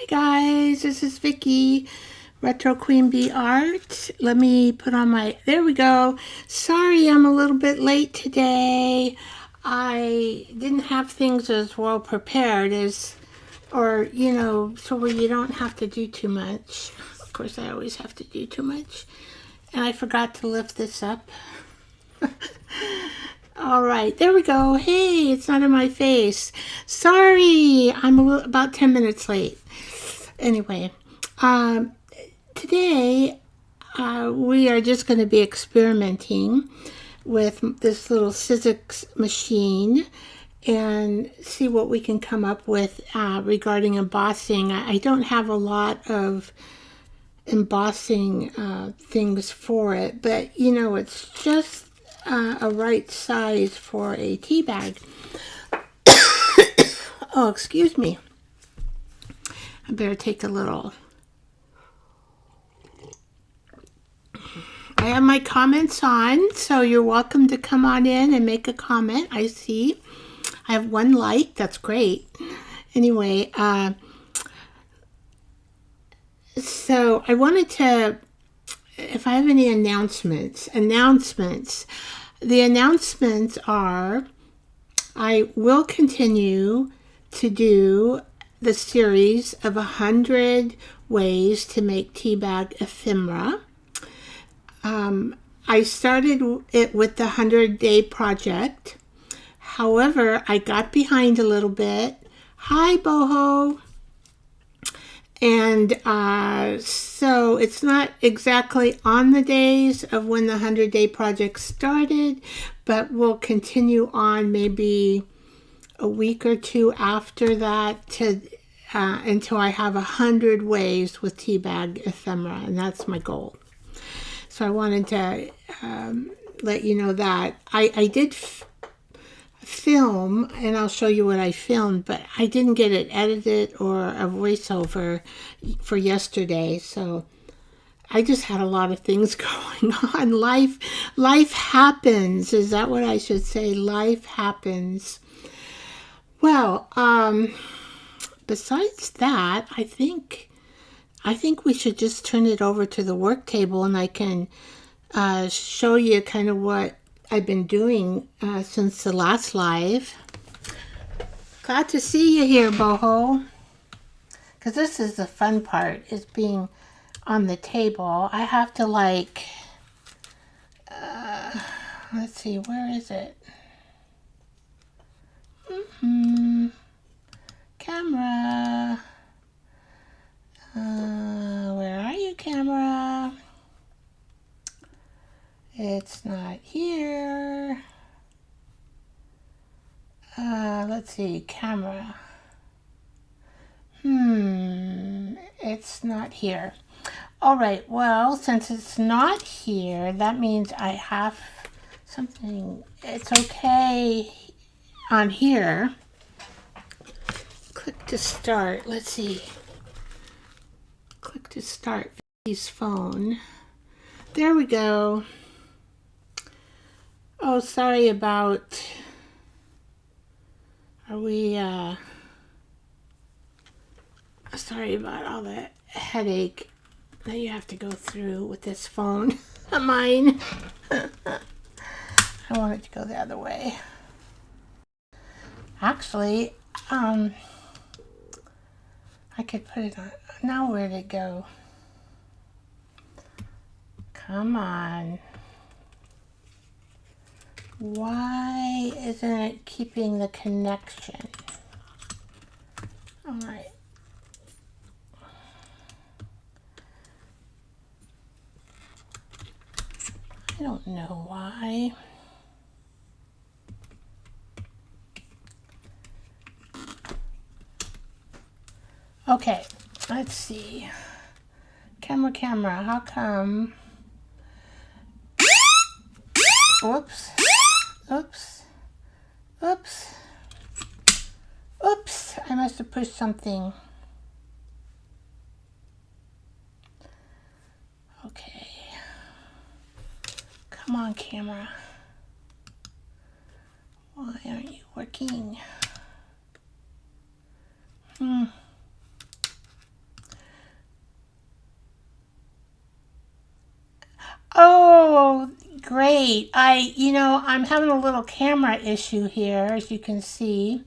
Guys, this is Vicky, Retro Queen Bee Art. Let me put on my, there we go. Sorry I'm a little bit late today. I didn't have things as well prepared as, or, you know, so where you don't have to do too much. Of course, I always have to do too much. And I forgot to lift this up. All right, there we go. Hey, it's not in my face. Sorry, I'm about 10 minutes late. Anyway, today we are just going to be experimenting with this little Sizzix machine and see what we can come up with regarding embossing. I don't have a lot of embossing things for it, but you know, it's just a right size for a tea bag. Oh, excuse me. I better take a little. I have my comments on, so you're welcome to come on in and make a comment. I see. I have one like. That's great. Anyway, so I wanted to, if I have any announcements. The announcements are, I will continue to do the series of 100 ways to make tea bag ephemera. I started it with the 100-day project. However, I got behind a little bit. Hi, Boho. And so it's not exactly on the days of when the 100-day project started, but we'll continue on maybe a week or two after that to until I have 100 ways with tea bag ephemera, and that's my goal. So I wanted to let you know that I did film, and I'll show you what I filmed, but I didn't get it edited or a voiceover for yesterday, so I just had a lot of things going on. Life happens. Is that what I should say? Life happens. Well, besides that, I think we should just turn it over to the work table, and I can show you kind of what I've been doing since the last live. Glad to see you here, Boho. Because this is the fun part, is being on the table. I have to like, let's see, where is it? Camera. Where are you, camera? It's not here. Let's see, camera. It's not here. All right, well, since it's not here, that means I have something. It's okay on here. Click to start. Let's see. Click to start Vicky's phone. There we go. Oh, sorry about, sorry about all the headache that you have to go through with this phone of mine. I want it to go the other way. Actually, I could put it on. Now where'd it go? Come on. Why isn't it keeping the connection? All right. I don't know why. Okay, let's see. Camera, how come? Oops. I must have pushed something. Okay. Come on, camera. Why aren't you working? great. I'm having a little camera issue here, as you can see.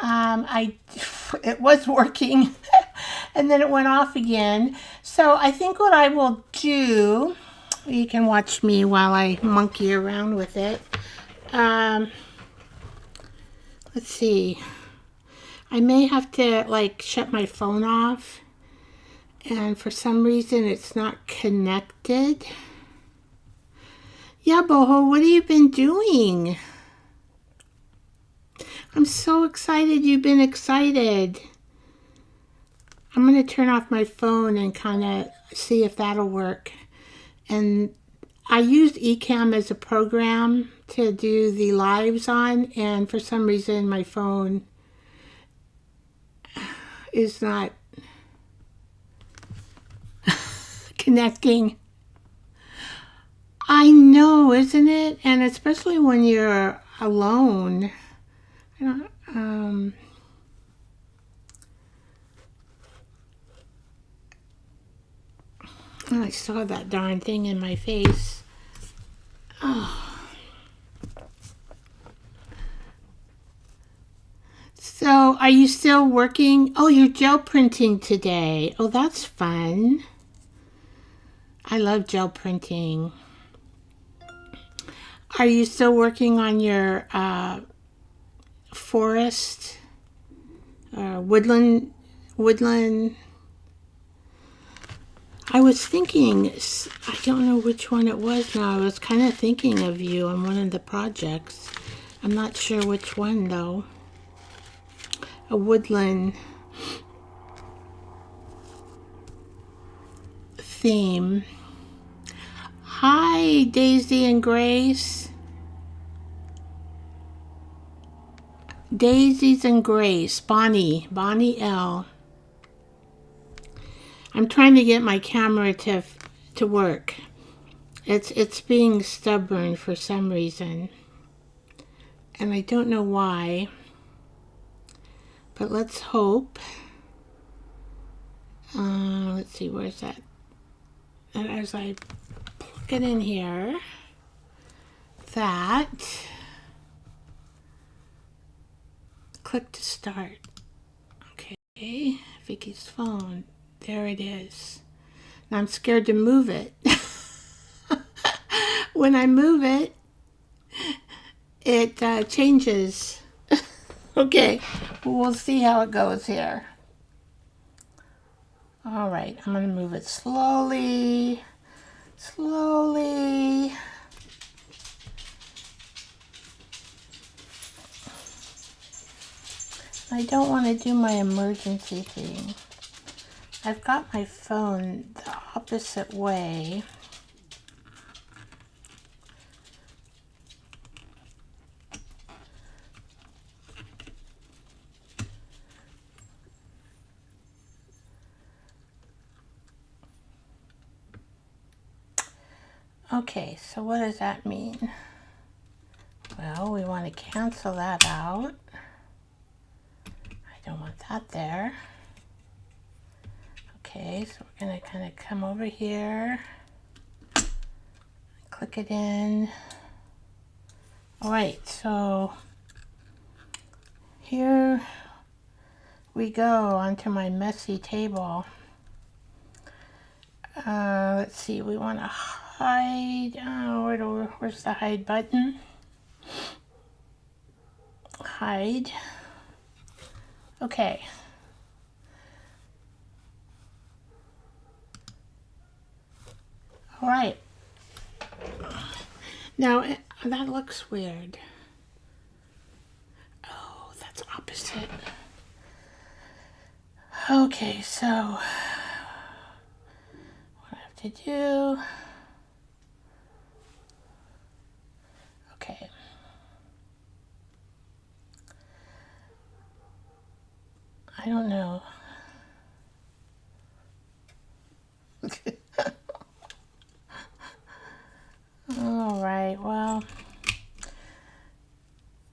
It was working and then it went off again. So I think what I will do, you can watch me while I monkey around with it. Let's see. I may have to like shut my phone off, and for some reason it's not connected. Yeah, Boho, what have you been doing? I'm so excited you've been excited. I'm going to turn off my phone and kind of see if that'll work. And I used Ecamm as a program to do the lives on, and for some reason my phone is not connecting. I know, isn't it? And especially when you're alone. I don't, I saw that darn thing in my face. Oh. So, are you still working? Oh, you're gel printing today. Oh, that's fun. I love gel printing. Are you still working on your forest, woodland? I was thinking, I don't know which one it was now. I was kind of thinking of you on one of the projects. I'm not sure which one though. A woodland theme. Hi, Daisy and Grace. Daisies and Grace. Bonnie L. I'm trying to get my camera to work. It's being stubborn for some reason, and I don't know why. But let's hope. Let's see, where's that? And as I plug it in here, that click to start. Okay, Vicky's phone. There it is. Now I'm scared to move it. When I move it, it changes. Okay, we'll see how it goes here. All right, I'm going to move it slowly. I don't want to do my emergency thing. I've got my phone the opposite way. Okay, so what does that mean? Well, we want to cancel that out. I don't want that there. Okay, so we're going to kind of come over here, click it in. All right, so here we go onto my messy table. Let's see, we want to hide. Where's the hide button? Hide. Okay. All right. Now, that looks weird. Oh, that's opposite. Okay, so what I have to do. Okay. I don't know. All right, well,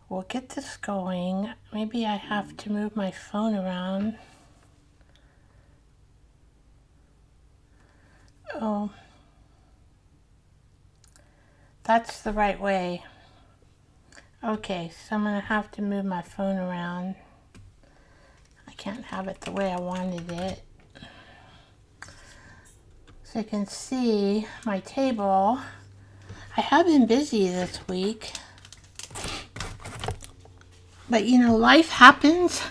we'll get this going. Maybe I have to move my phone around. Oh, that's the right way. Okay, so I'm going to have to move my phone around. I can't have it the way I wanted it. So you can see my table. I have been busy this week. But you know, life happens,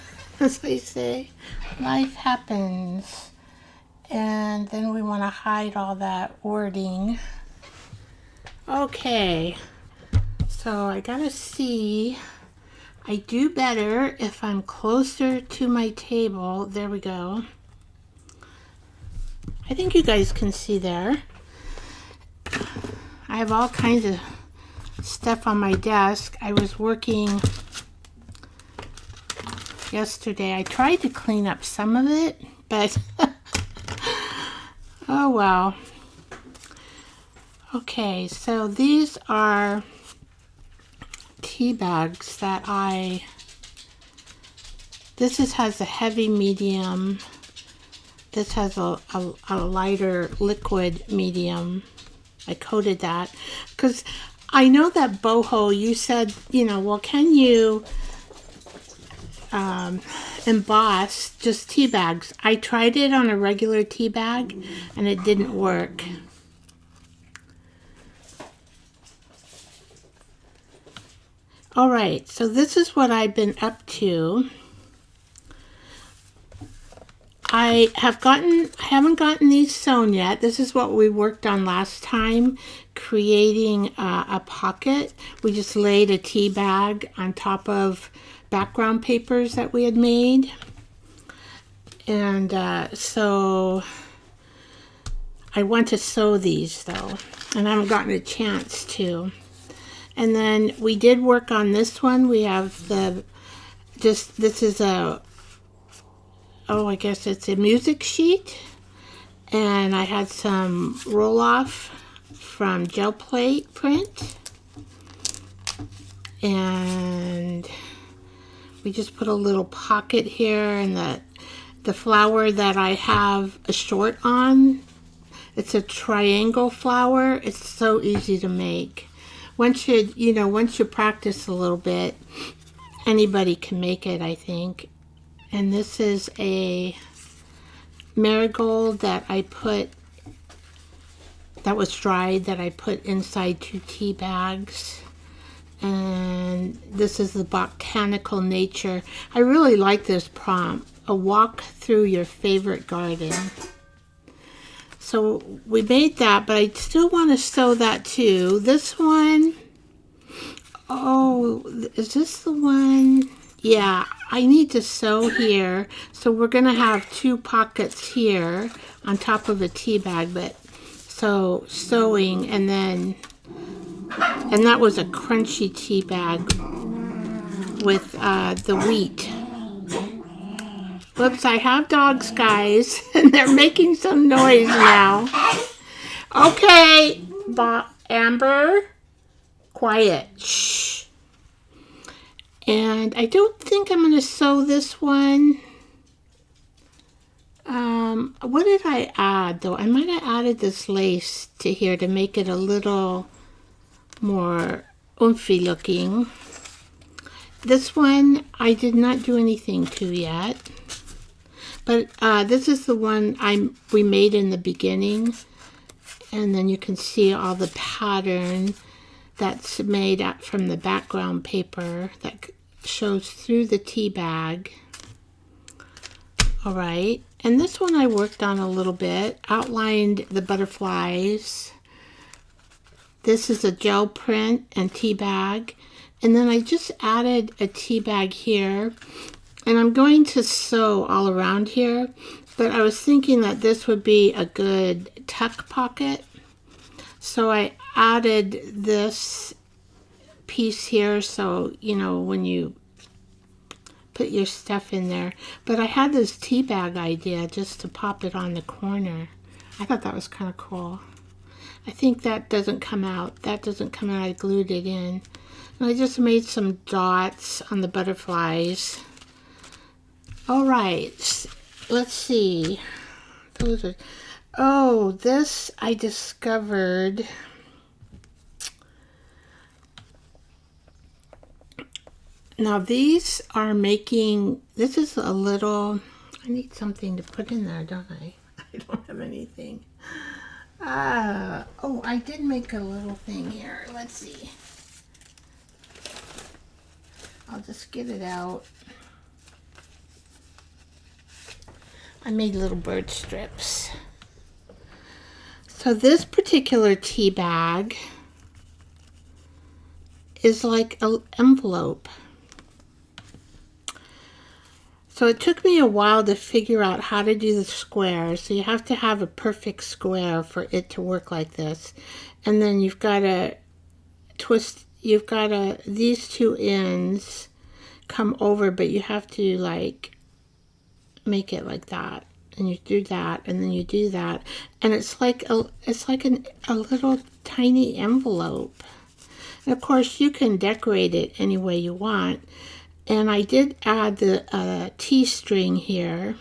as they say. Life happens. And then we want to hide all that wording. Okay. So I gotta see. I do better if I'm closer to my table. There we go. I think you guys can see there. I have all kinds of stuff on my desk. I was working yesterday. I tried to clean up some of it, but oh well. Okay, so these are tea bags that this has a heavy medium. This has a lighter liquid medium. I coated that because I know that boho, you said, you know, well, can you emboss just tea bags? I tried it on a regular tea bag and it didn't work. All right, so this is what I've been up to. I haven't gotten these sewn yet. This is what we worked on last time, creating a pocket. We just laid a tea bag on top of background papers that we had made. And so I want to sew these though, and I haven't gotten a chance to. And then we did work on this one. We have this is a, I guess it's a music sheet. And I had some roll-off from gel plate print. And we just put a little pocket here, and the flower that I have a short on, it's a triangle flower. It's so easy to make. Once you practice a little bit, anybody can make it, I think. And this is a marigold that was dried, that I put inside 2 tea bags. And this is the botanical nature. I really like this prompt, a walk through your favorite garden. So we made that, but I still want to sew that too. This one, is this the one? Yeah, I need to sew here. So we're going to have 2 pockets here on top of a tea bag, but so sewing, and that was a crunchy tea bag with the wheat. Whoops, I have dogs, guys, and they're making some noise now. Okay, Amber, quiet. Shh. And I don't think I'm going to sew this one. What did I add, though? I might have added this lace to here to make it a little more oomphy looking. This one I did not do anything to yet. But this is the one we made in the beginning. And then you can see all the pattern that's made up from the background paper that shows through the tea bag. All right, and this one I worked on a little bit, outlined the butterflies. This is a gel print and tea bag. And then I just added a tea bag here. And I'm going to sew all around here. But I was thinking that this would be a good tuck pocket. So I added this piece here, so, you know, when you put your stuff in there. But I had this tea bag idea just to pop it on the corner. I thought that was kind of cool. I think that doesn't come out. That doesn't come out. I glued it in. And I just made some dots on the butterflies. All right. Let's see. Those are... Oh, this I discovered. Now these are making, this is a little, I need something to put in there, don't I? I don't have anything. Oh, I did make a little thing here. Let's see. I'll just get it out. I made little bird strips. So this particular tea bag is like an envelope. So it took me a while to figure out how to do the square. So you have to have a perfect square for it to work like this. And then you've got to twist, these two ends come over, but you have to like make it like that. And you do that, and then you do that. And it's like a little tiny envelope. And of course you can decorate it any way you want. And I did add the tea string here.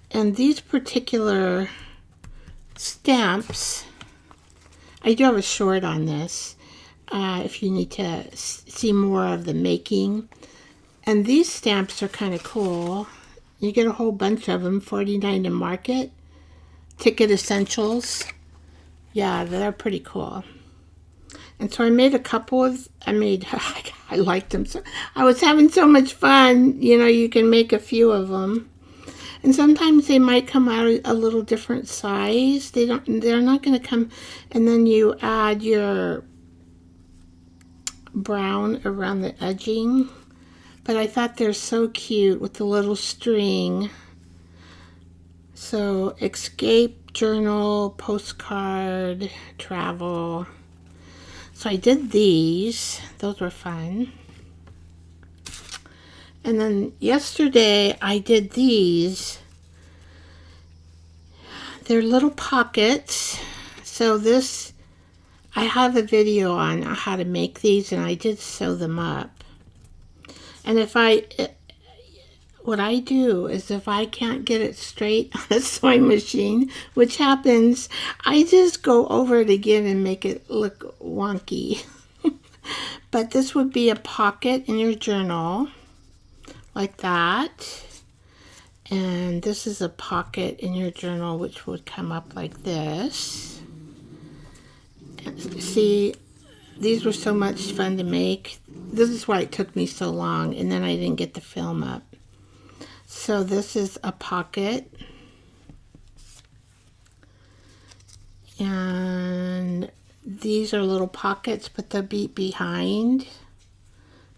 And these particular stamps, I do have a short on this if you need to see more of the making. And these stamps are kind of cool. You get a whole bunch of them, $49 to Market. Ticket Essentials. Yeah, they're pretty cool. And so I made a couple of, I liked them. So I was having so much fun. You know, you can make a few of them. And sometimes they might come out a little different size. They're not going to come. And then you add your brown around the edging. But I thought they're so cute with the little string. So escape, journal, postcard, travel. So I did these. Those were fun. And then yesterday I did these. They're little pockets. So this, I have a video on how to make these, and I did sew them up. And what I do is if I can't get it straight on a sewing machine, which happens, I just go over it again and make it look wonky. But this would be a pocket in your journal, like that. And this is a pocket in your journal, which would come up like this. And see, these were so much fun to make. This is why it took me so long, and then I didn't get the film up. So this is a pocket. And these are little pockets, but they'll be behind,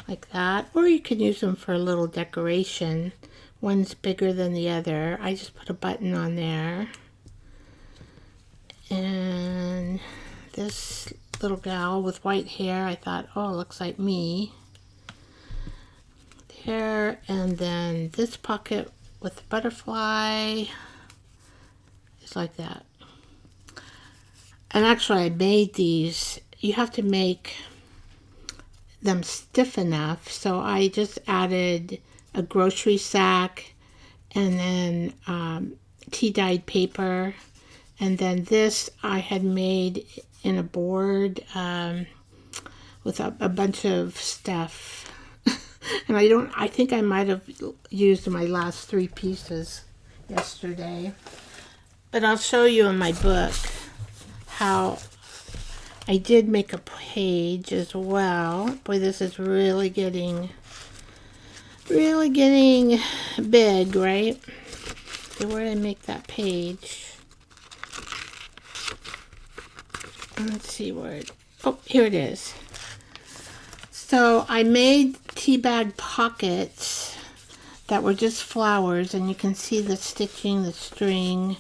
like that. Or you can use them for a little decoration. One's bigger than the other. I just put a button on there. And this little gal with white hair, I thought, oh, it looks like me. There, and then this pocket with the butterfly is like that. And actually I made these, you have to make them stiff enough, so I just added a grocery sack and then tea-dyed paper, and then this I had made in a board with a bunch of stuff. And I think I might have used my last 3 pieces yesterday. But I'll show you in my book how I did make a page as well. Boy, this is really getting big, right? So where did I make that page? Let's see where it, oh, here it is. So I made tea bag pockets that were just flowers, and you can see the stitching, the string.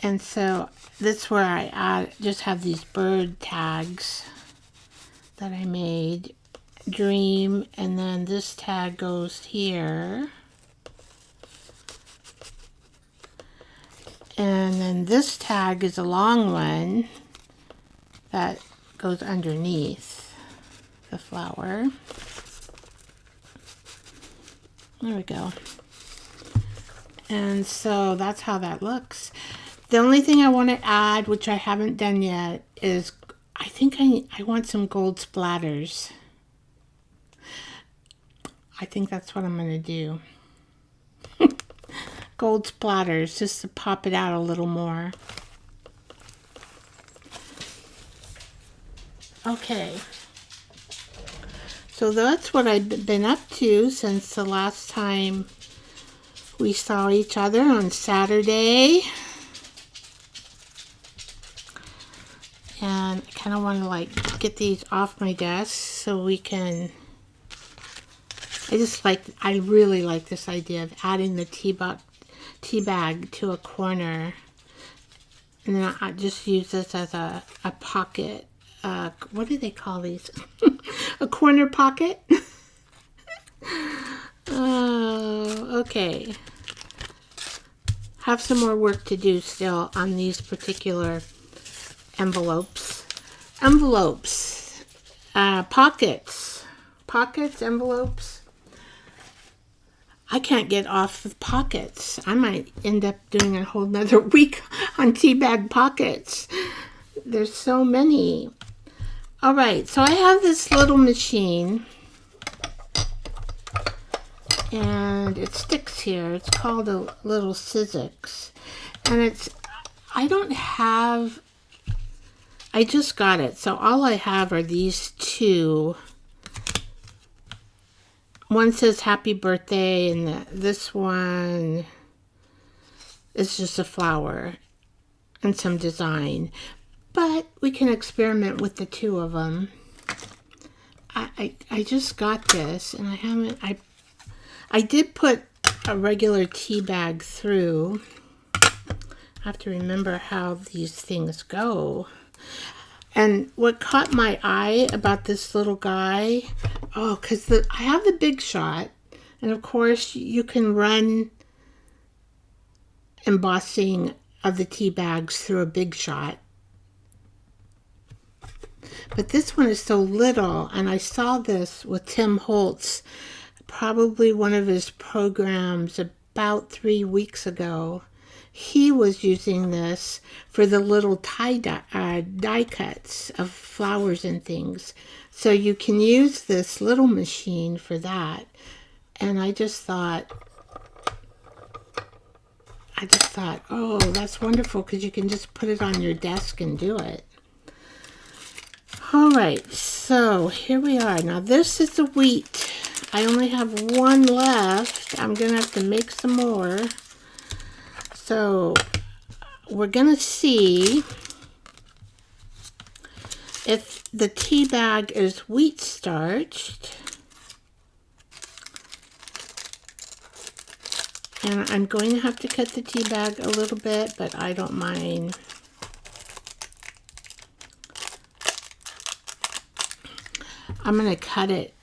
And so this is where I just have these bird tags that I made. Dream, and then this tag goes here. And then this tag is a long one that goes underneath the flower. There we go. And so that's how that looks. The only thing I want to add, which I haven't done yet, is I think I want some gold splatters. I think that's what I'm going to do. Gold splatters, just to pop it out a little more. Okay. So that's what I've been up to since the last time we saw each other on Saturday. And I kind of want to like get these off my desk so we can... I really like this idea of adding the tea bag to a corner. And then I just use this as a pocket. What do they call these? A corner pocket? Oh, okay. Have some more work to do still on these particular envelopes. Pockets, envelopes. I can't get off of pockets. I might end up doing a whole nother week on tea bag pockets. There's so many. All right, so I have this little machine, and it sticks here. It's called a little Sizzix, and I just got it, so all I have are these two. One says happy birthday, and this one is just a flower and some design. But we can experiment with the two of them. I just got this, and I did put a regular tea bag through. I have to remember how these things go. And what caught my eye about this little guy, because I have the Big Shot, and of course you can run embossing of the tea bags through a Big Shot. But this one is so little, and I saw this with Tim Holtz, probably one of his programs about 3 weeks ago. He was using this for the little die cuts of flowers and things. So you can use this little machine for that. And I just thought, oh, that's wonderful, because you can just put it on your desk and do it. All right, so here we are. Now this is the wheat. I only have one left. I'm going to have to make some more. So we're going to see if the tea bag is wheat starched. And I'm going to have to cut the tea bag a little bit, but I don't mind. I'm going to cut it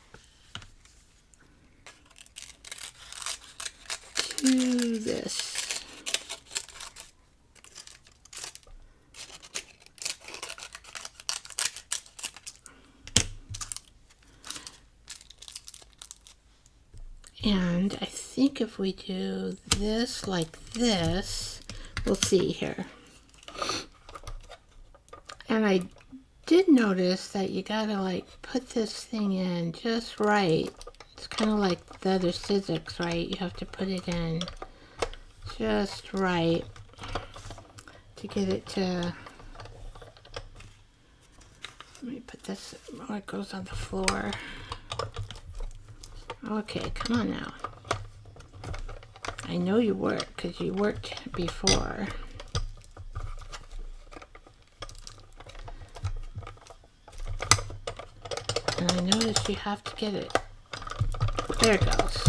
to this. And I think if we do this like this, we'll see here. And I did notice that you gotta like put this thing in just right. It's kind of like the other Sizzix, right? You have to put it in just right to get it to... Let me put this... Oh, it goes on the floor. Okay, come on now. I know you work, because you worked before. And I noticed you have to get it. There it goes.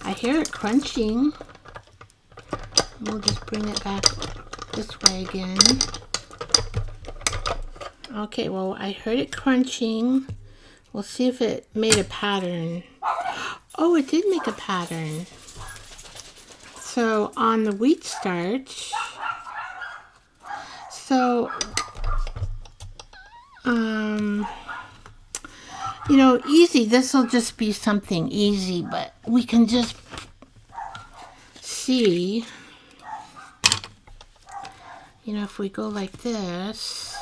I hear it crunching. We'll just bring it back this way again. Okay, well, I heard it crunching. We'll see if it made a pattern. Oh, it did make a pattern. So on the wheat starch, so you know, easy, this will just be something easy, but we can just see, you know, if we go like this,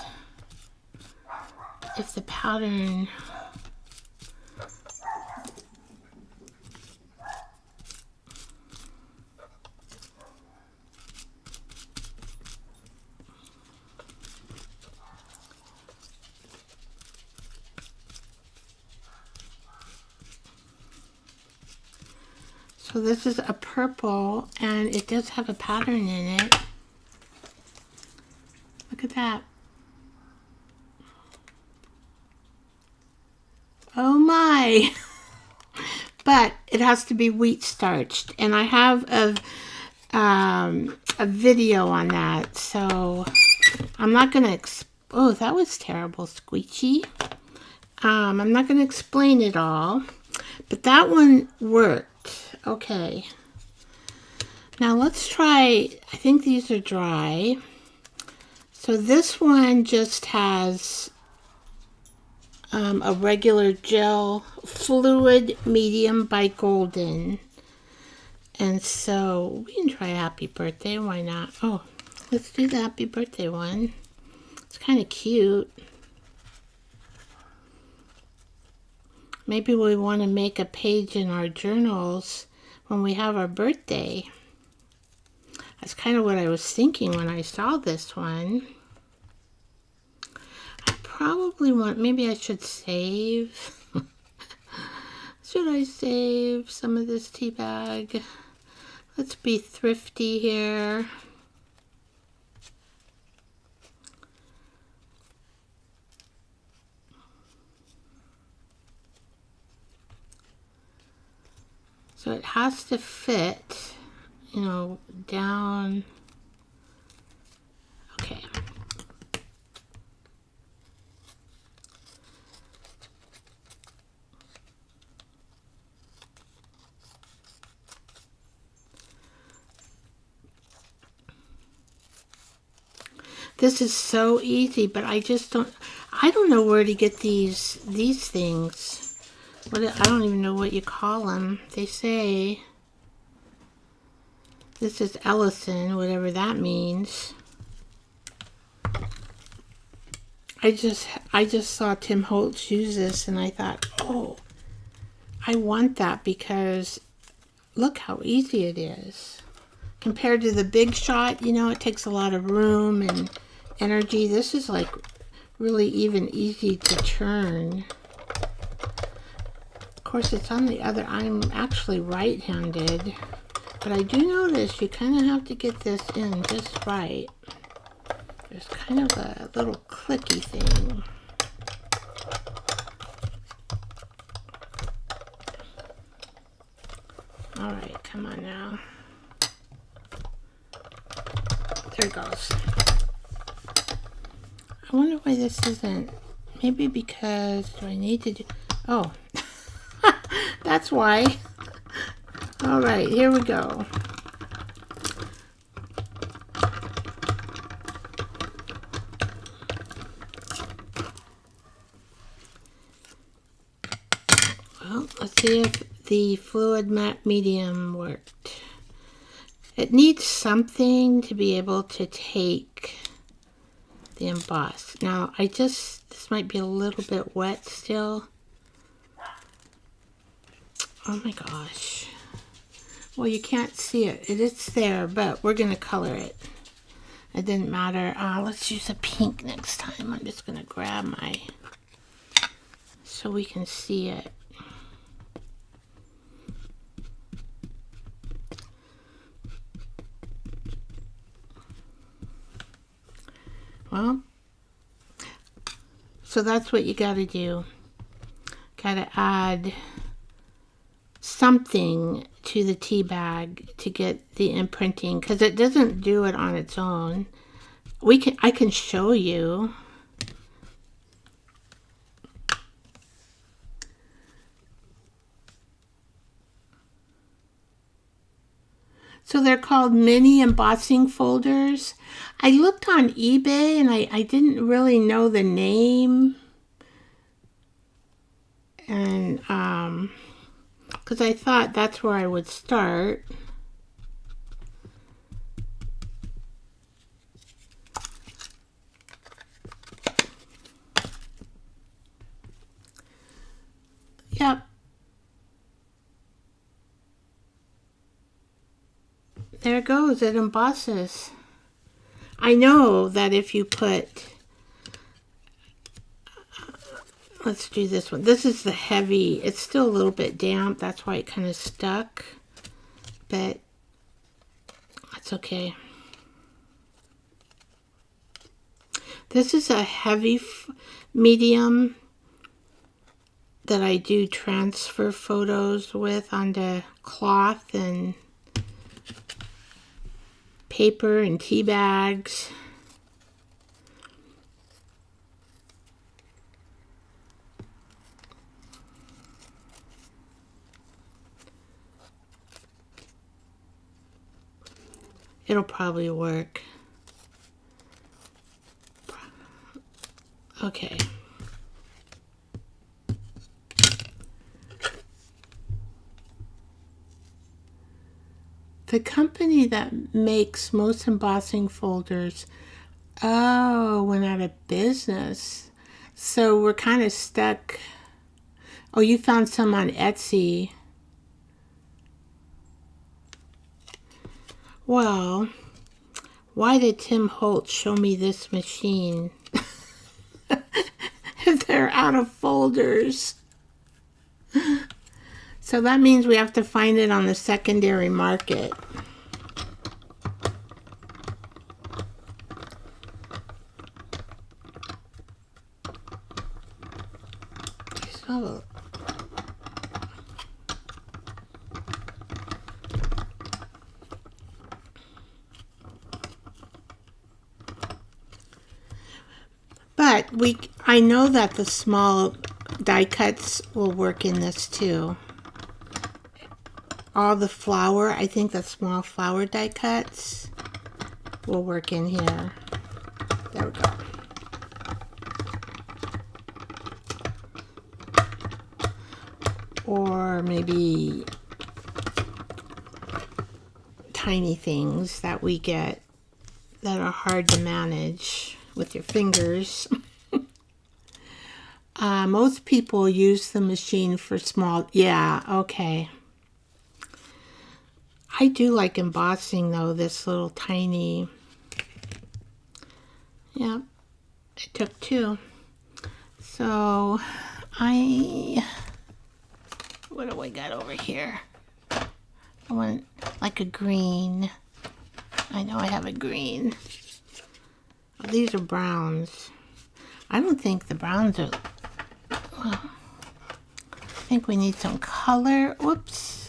if the pattern So this is a purple, and it does have a pattern in it. Look at that. Oh my! But it has to be wheat starched, and I have a video on that, so I'm not gonna. Oh, that was terrible, squeegee. I'm not gonna explain it all, but that one worked. Okay. Now let's try. I think these are dry. So this one just has a regular gel fluid medium by Golden. And so we can try Happy Birthday, why not? Oh, let's do the Happy Birthday one. It's kind of cute. Maybe we want to make a page in our journals when we have our birthday. That's kind of what I was thinking when I saw this one. I probably want, maybe I should save. Should I save some of this tea bag? Let's be thrifty here. So it has to fit, you know, down. Okay. This is so easy, but I don't know where to get these things. I don't even know what you call them. They say this is Ellison, whatever that means. I just saw Tim Holtz use this, and I thought, oh, I want that because look how easy it is. Compared to the Big Shot, you know, it takes a lot of room and energy. This is like really even easy to turn. Of course, it's on the other. I'm actually right-handed, but I do notice you kind of have to get this in just right. There's kind of a little clicky thing. All right, come on now. There it goes. I wonder why this isn't. Maybe because do I need to do. Oh, that's why. All right, here we go. Well, let's see if the fluid matte medium worked. It needs something to be able to take the emboss. Now, this might be a little bit wet still. Oh my gosh. Well, you can't see it. It's there, but we're going to color it. It didn't matter. Let's use a pink next time. I'm just going to grab my, so we can see it. Well, so that's what you got to do. Got to add something to the tea bag to get the imprinting, because it doesn't do it on its own. I can show you. So they're called mini embossing folders. I looked on eBay and I didn't really know the name. And because I thought that's where I would start. Yep. There it goes, it embosses. I know that if you put, let's do this one. This is the heavy, it's still a little bit damp, that's why it kind of stuck. but that's okay. This is a heavy medium that I do transfer photos with onto cloth and paper and tea bags. It'll probably work. Okay. The company that makes most embossing folders, went out of business. So we're kind of stuck. Oh, you found some on Etsy. Well, why did Tim Holt show me this machine if they're out of folders? So that means we have to find it on the secondary market. So, but I know that the small die cuts will work in this too. All the flower, I think the small flower die cuts will work in here. There we go. Or maybe tiny things that we get that are hard to manage with your fingers. Most people use the machine for small, yeah, okay. I do like embossing though, this little tiny, yeah, it took two. So what do we got over here? I want like a green. I know I have a green. Oh, these are browns. I don't think the browns are, well, I think we need some color. Whoops.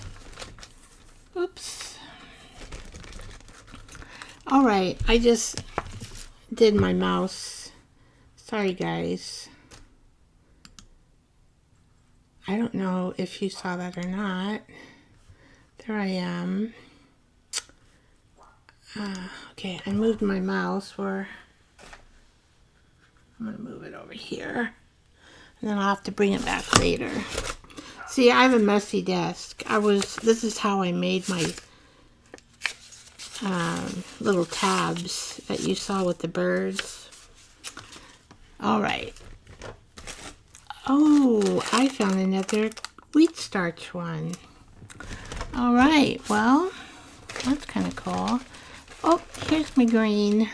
Oops. All right, I just did my mouse. Sorry, guys. I don't know if you saw that or not. There I am. Okay, I moved my mouse I'm going to move it over here. And then I'll have to bring it back later. See, I have a messy desk. This is how I made my little tabs that you saw with the birds. All right. Oh, I found another wheat starch one. All right, well, that's kind of cool. Oh, here's my green.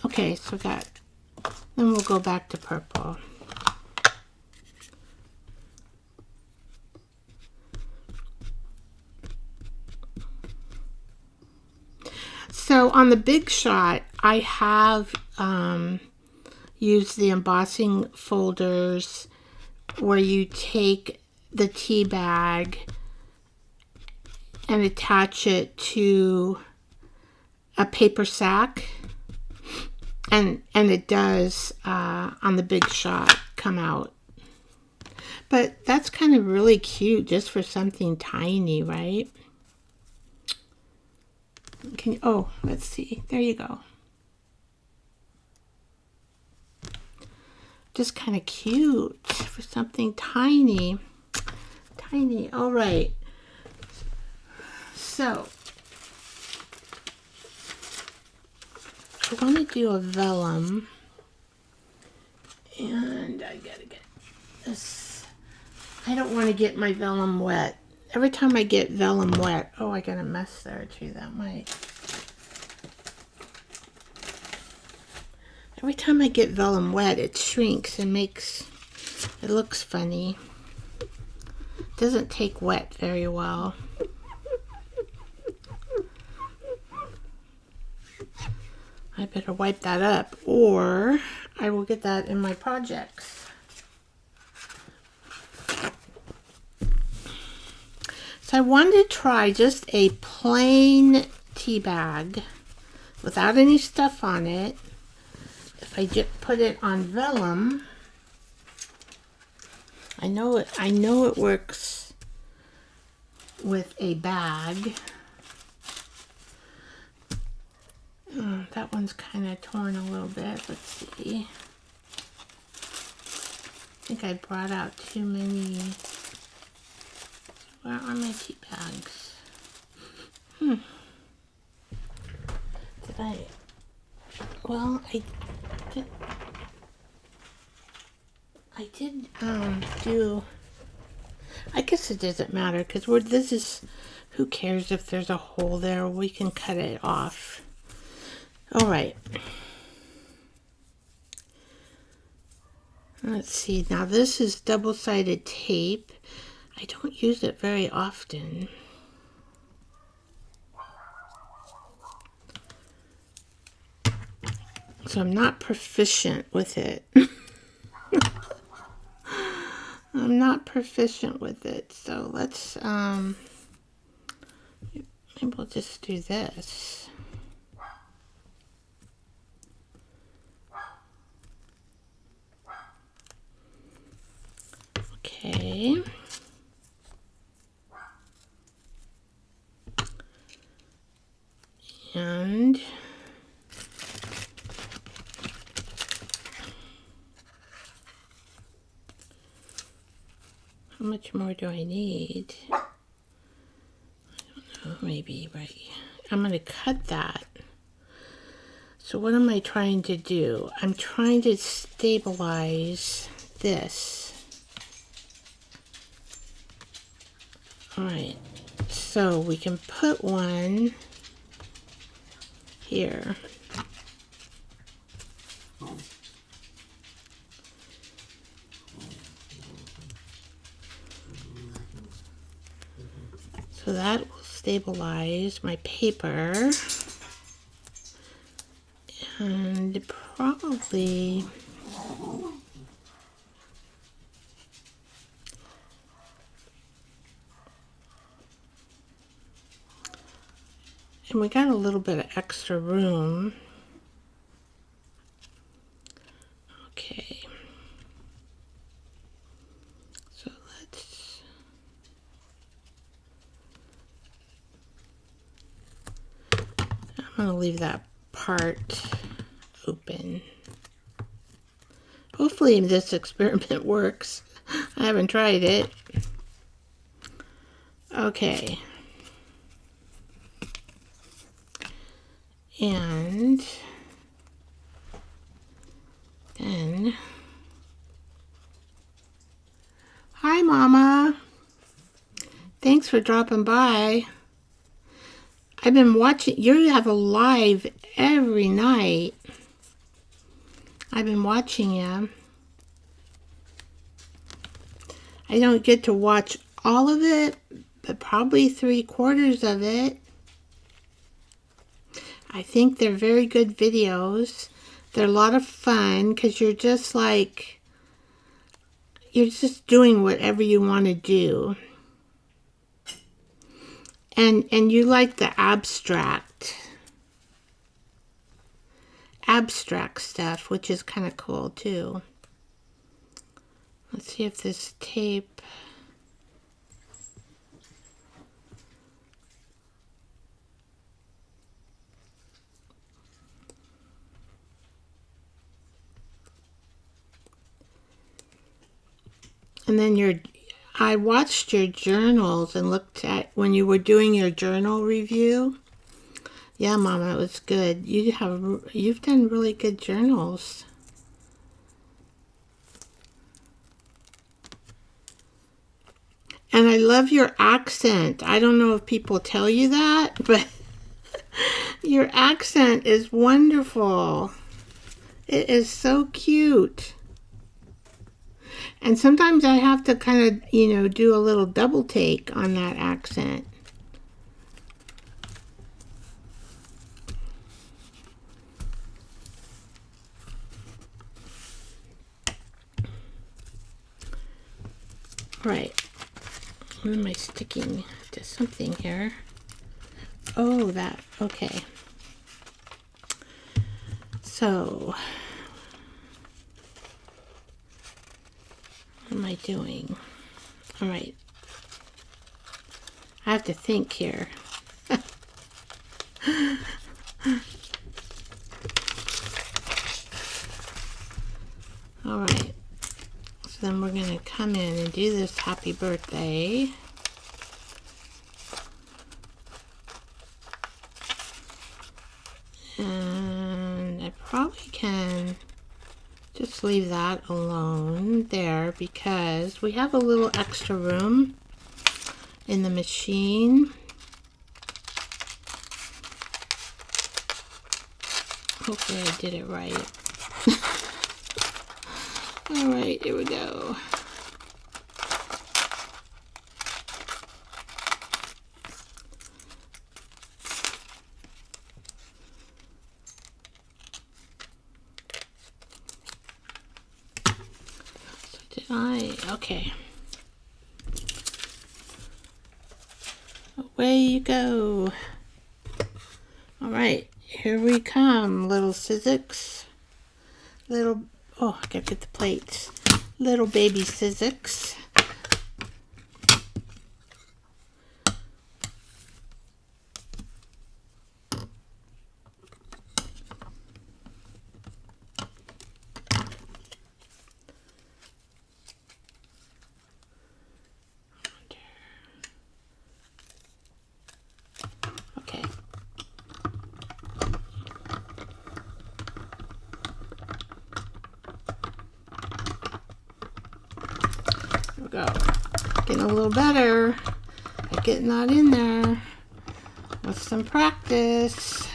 Okay, so then we'll go back to purple. So on the Big Shot, I have used the embossing folders where you take the tea bag and attach it to a paper sack, and it does on the Big Shot come out. But that's kind of really cute just for something tiny, right? Oh, let's see. There you go. Just kind of cute for something tiny. Tiny. All right. So, I want to do a vellum. And I gotta get this. I don't want to get my vellum wet. Every time I get vellum wet, oh, I got a mess there too. That might. Every time I get vellum wet, it shrinks and it looks funny. It doesn't take wet very well. I better wipe that up, or I will get that in my projects. So I wanted to try just a plain tea bag without any stuff on it. If I just put it on vellum, I know it works with a bag. That one's kind of torn a little bit. Let's see. I think I brought out too many. Where are my tea bags? Did I? Well, I did do. I guess it doesn't matter because this is. Who cares if there's a hole there? We can cut it off. All right. Let's see. Now this is double-sided tape. I don't use it very often. So I'm not proficient with it. I'm not proficient with it. So let's, maybe we'll just do this. Okay. And how much more do I need? I don't know, maybe right. I'm going to cut that. So what am I trying to do? I'm trying to stabilize this. All right, so we can put one here. So that will stabilize my paper. And probably and we got a little bit of extra room. Okay. So I'm going to leave that part open. Hopefully this experiment works. I haven't tried it. Okay. And then, hi Mama. Thanks for dropping by. I've been watching, you have a live every night. I've been watching you. I don't get to watch all of it, but probably 3/4 of it. I think they're very good videos. They're a lot of fun because you're just like, you're just doing whatever you want to do. And you like the abstract stuff, which is kind of cool too. Let's see if this tape. And then I watched your journals and looked at when you were doing your journal review. Yeah, Mama, it was good. You've done really good journals. And I love your accent. I don't know if people tell you that, but your accent is wonderful. It is so cute. And sometimes I have to kind of, do a little double take on that accent. Right. What am I sticking to something here? Oh, that. Okay. So, what am I doing? All right. I have to think here. All right. So then we're going to come in and do this happy birthday. And I probably can just leave that alone there because we have a little extra room in the machine. Hopefully I did it right. All right, here we go. Okay. Away you go. All right, here we come, little Sizzix. Oh, I gotta get the plates. Little baby Sizzix. Okay. There we go. Getting a little better at getting that in there with some practice.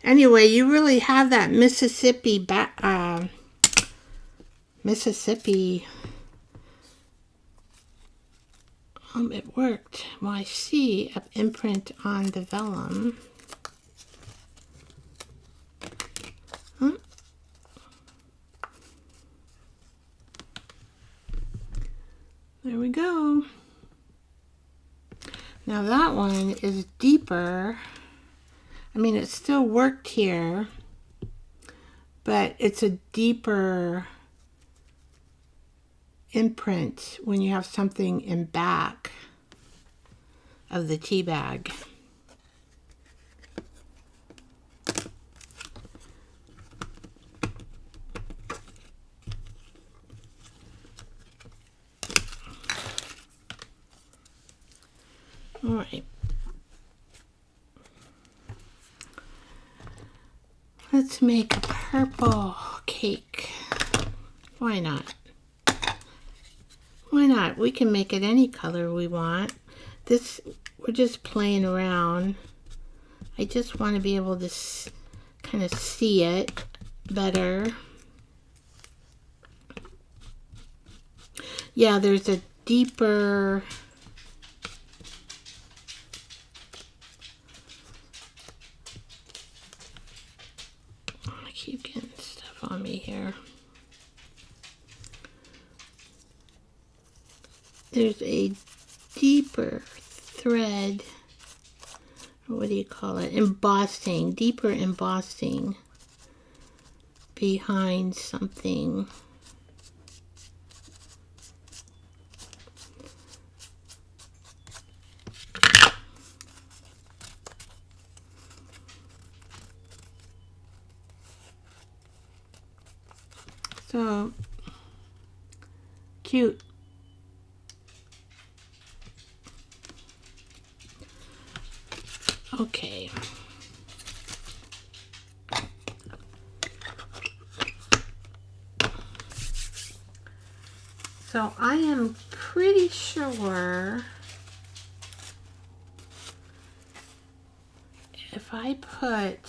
Anyway, you really have that Mississippi it worked. Well, I see an imprint on the vellum. Huh? There we go. Now that one is deeper. I mean, it still worked here, but it's a deeper imprint when you have something in back of the tea bag. All right. Let's make a purple cake. Why not? Why not? We can make it any color we want. This, we're just playing around. I just want to be able to kind of see it better. Yeah, there's a deeper... I keep getting stuff on me here. There's a deeper thread, or what do you call it? Embossing, deeper embossing behind something. So cute. Okay. So I am pretty sure if I put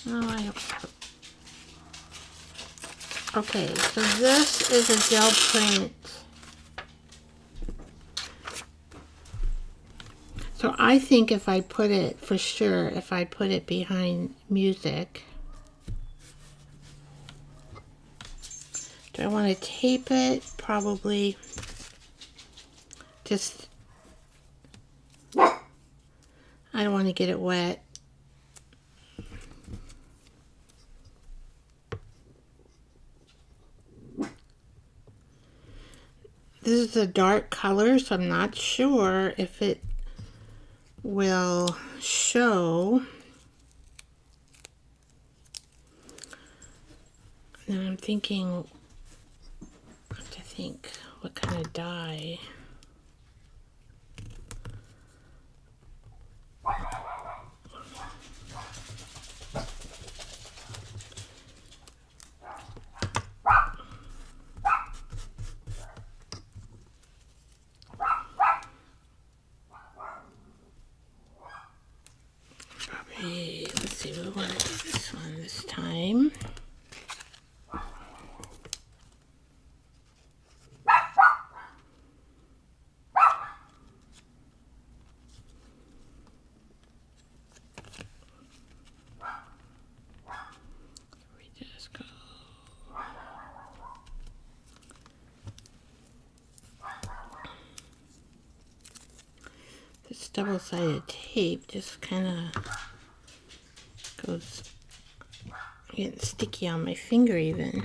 Oh, I don't. Okay, so this is a gel print. So I think if I put it, for sure, if I put it behind music. Do I want to tape it? Probably. Just, I don't want to get it wet. This is a dark color, so I'm not sure if it will show. And I'm thinking, I have to think what kind of dye. Probably, let's see, we want to do this one this time. This double-sided tape just kind of goes getting sticky on my finger even.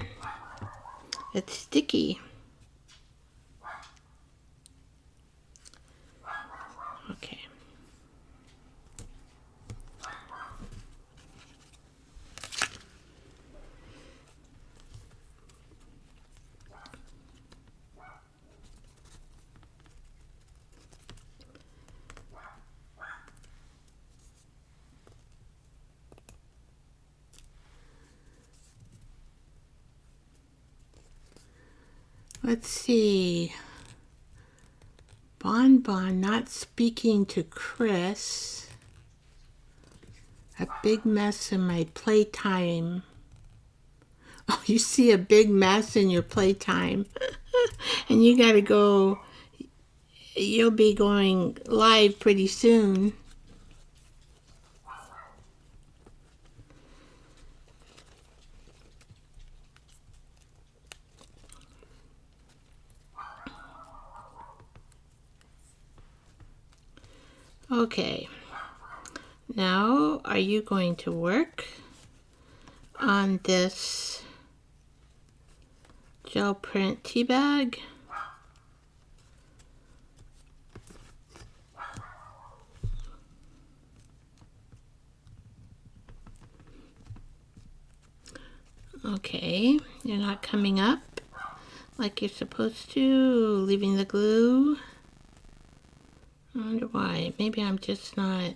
It's sticky. Okay. Let's see. Bonbon not speaking to Chris. A big mess in my playtime. Oh, you see a big mess in your playtime. And you gotta go. You'll be going live pretty soon. Okay, now are you going to work on this gel print tea bag? Okay, you're not coming up like you're supposed to, leaving the glue. I wonder why. Maybe I'm just not.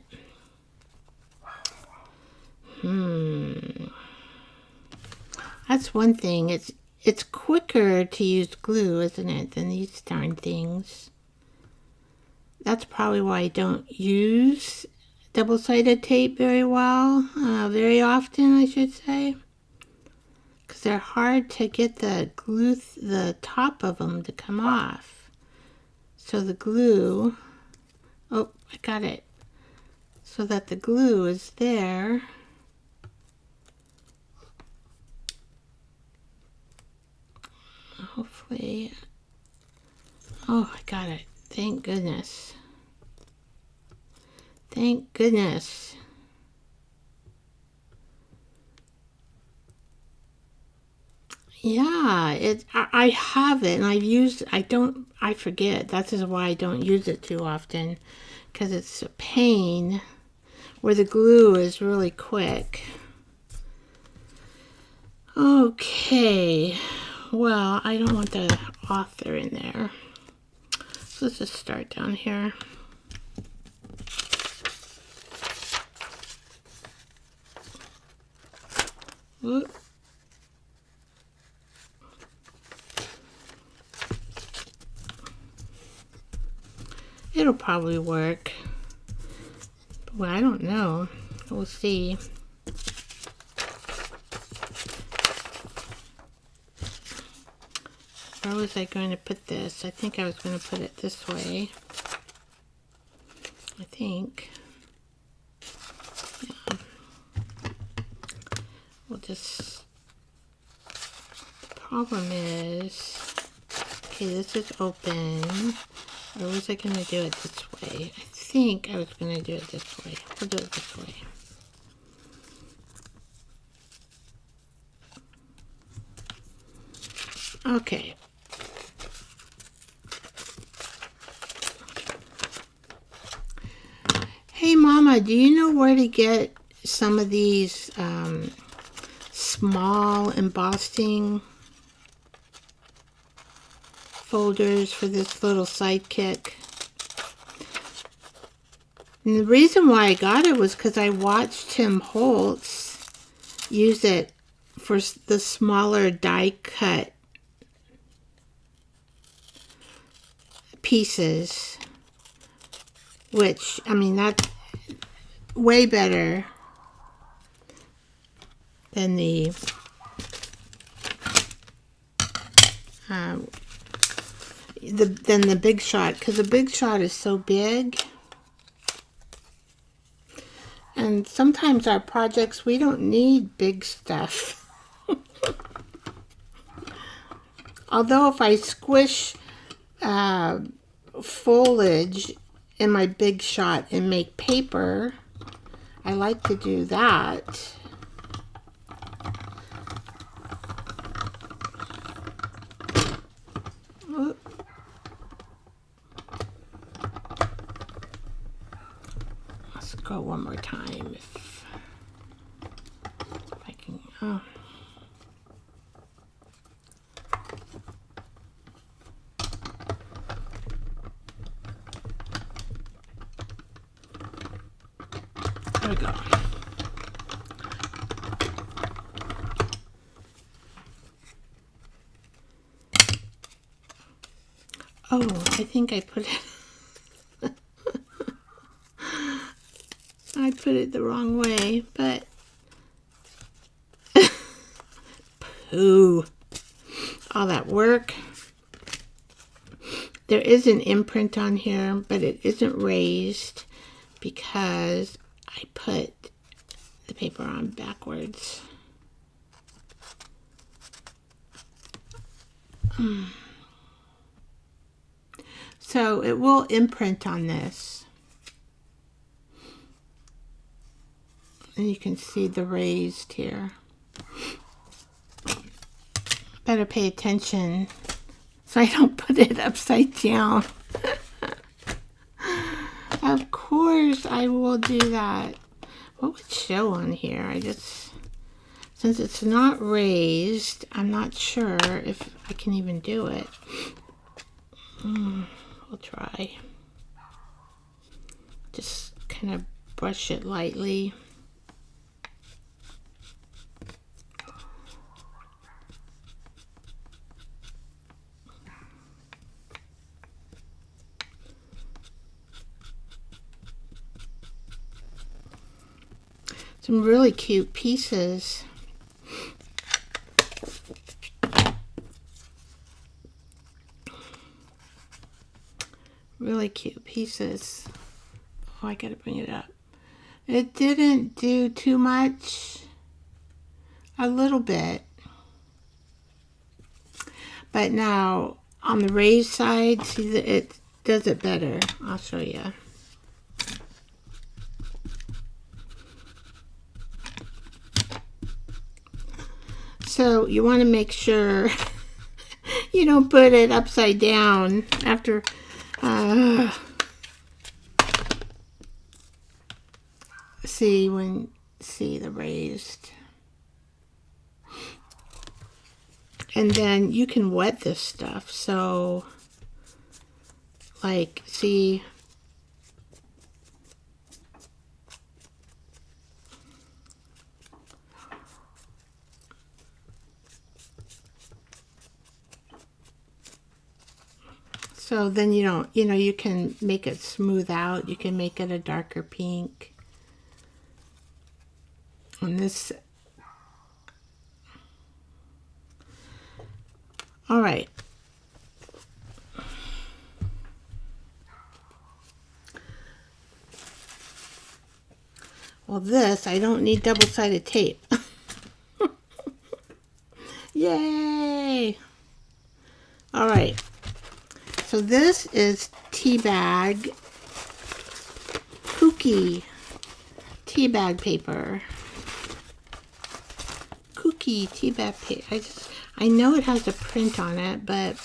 That's one thing. It's quicker to use glue, isn't it, than these darn things. That's probably why I don't use double-sided tape very well, very often, I should say. Because they're hard to get the glue, the top of them to come off. So the glue. Oh, I got it. So that the glue is there. Hopefully. Oh, I got it. Thank goodness. Thank goodness. Yeah, I have it and I've used, I forget. That is why I don't use it too often. Because it's a pain where the glue is really quick. Okay, well, I don't want the author in there. So let's just start down here. Whoop. It'll probably work. Well, I don't know. We'll see. where was I going to put this? I think I was going to put it this way. I think. Yeah. We'll just, the problem is, okay, this is open. Or was I going to do it this way? I think I was going to do it this way. We'll do it this way. Okay. Hey, Mama, do you know where to get some of these small embossing folders for this little sidekick? And the reason why I got it was because I watched Tim Holtz use it for the smaller die cut pieces, which, I mean, that's way better than the Big Shot, because the Big Shot is so big. And sometimes our projects, we don't need big stuff. Although if I squish foliage in my Big Shot and make paper, I like to do that. Let's go one more time if I can. Oh. There we go. Oh, I think I put it. I put it the wrong way, but pooh. All that work. There is an imprint on here, but it isn't raised because I put the paper on backwards. So it will imprint on this. And you can see the raised here. Better pay attention so I don't put it upside down. Of course I will do that. What would show on here? Since it's not raised, I'm not sure if I can even do it. We'll try. Just kind of brush it lightly. Some really cute pieces. Really cute pieces. Oh, I gotta bring it up. It didn't do too much. A little bit. But now, on the raised side, see that it does it better. I'll show you. So you want to make sure you don't put it upside down after. See the raised. And then you can wet this stuff. So, like, see. So then you don't, you can make it smooth out. You can make it a darker pink. And this, all right. Well, this, I don't need double-sided tape. Yay! All right. So this is teabag cookie teabag paper. Cookie teabag paper. I know it has a print on it, but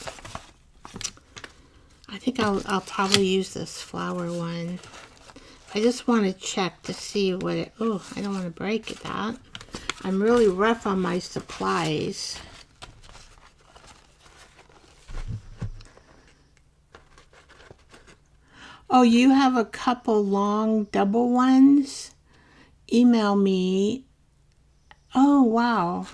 I think I'll probably use this flower one. I just want to check to see what it. Oh, I don't want to break it. That I'm really rough on my supplies. Oh, you have a couple long double ones? Email me. Oh, wow.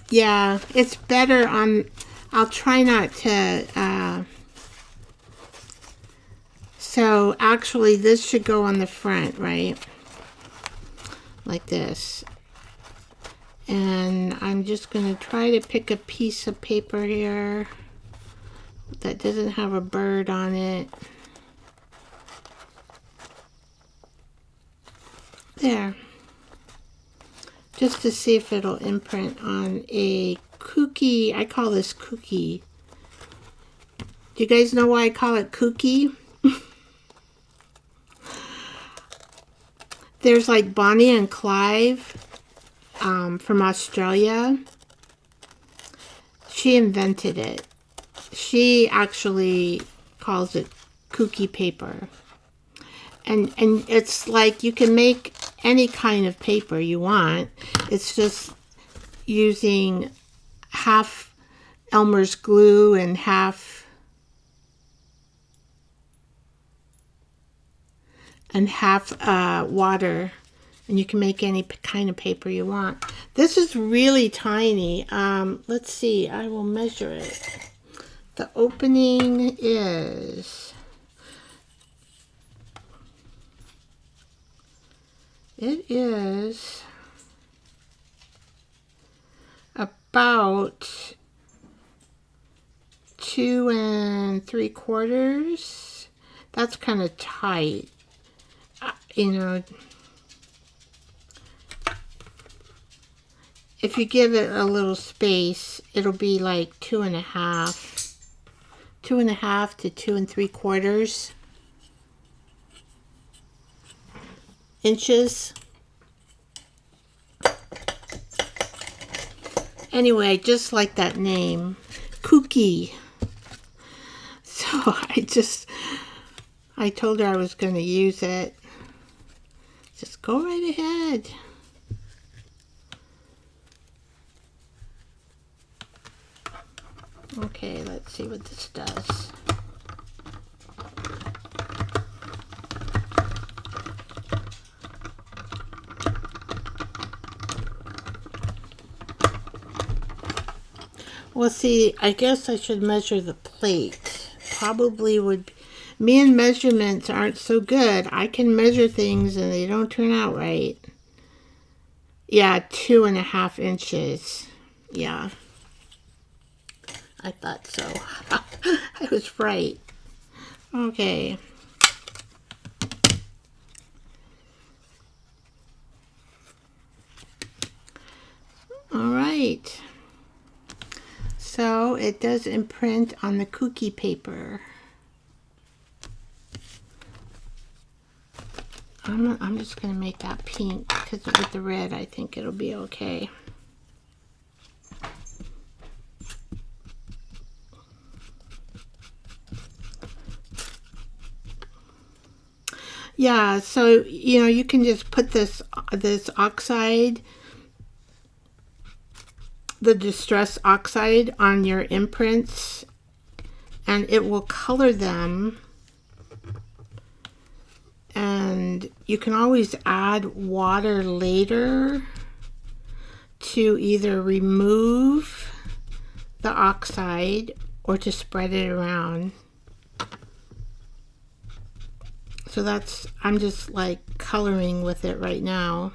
Yeah, it's better on, I'll try not to, so actually this should go on the front, right? Like this. And I'm just going to try to pick a piece of paper here that doesn't have a bird on it. There. Just to see if it'll imprint on a cookie. I call this cookie. Do you guys know why I call it cookie? There's like Bonnie and Clive from Australia. She invented it. She actually calls it cookie paper. And it's like you can make any kind of paper you want. It's just using half Elmer's glue and half water, and you can make any kind of paper you want. This is really tiny. Let's see, I will measure it. The opening is, it is about 2 3/4. That's kind of tight. You know, if you give it a little space, it'll be like 2.5 to 2 3/4 inches. Anyway, just like that name, cookie. So I told her I was going to use it. Just go right ahead. Okay, let's see what this does. Well, see, I guess I should measure the plate. Probably would be. Me and measurements aren't so good. I can measure things and they don't turn out right. Yeah, 2.5 inches. Yeah. I thought so. I was right. Okay. All right. So it does imprint on the cookie paper. I'm just going to make that pink because with the red I think it'll be okay. Yeah, so you know you can just put this oxide, the distress oxide, on your imprints and it will color them. And you can always add water later to either remove the oxide or to spread it around. So that's, I'm just like coloring with it right now.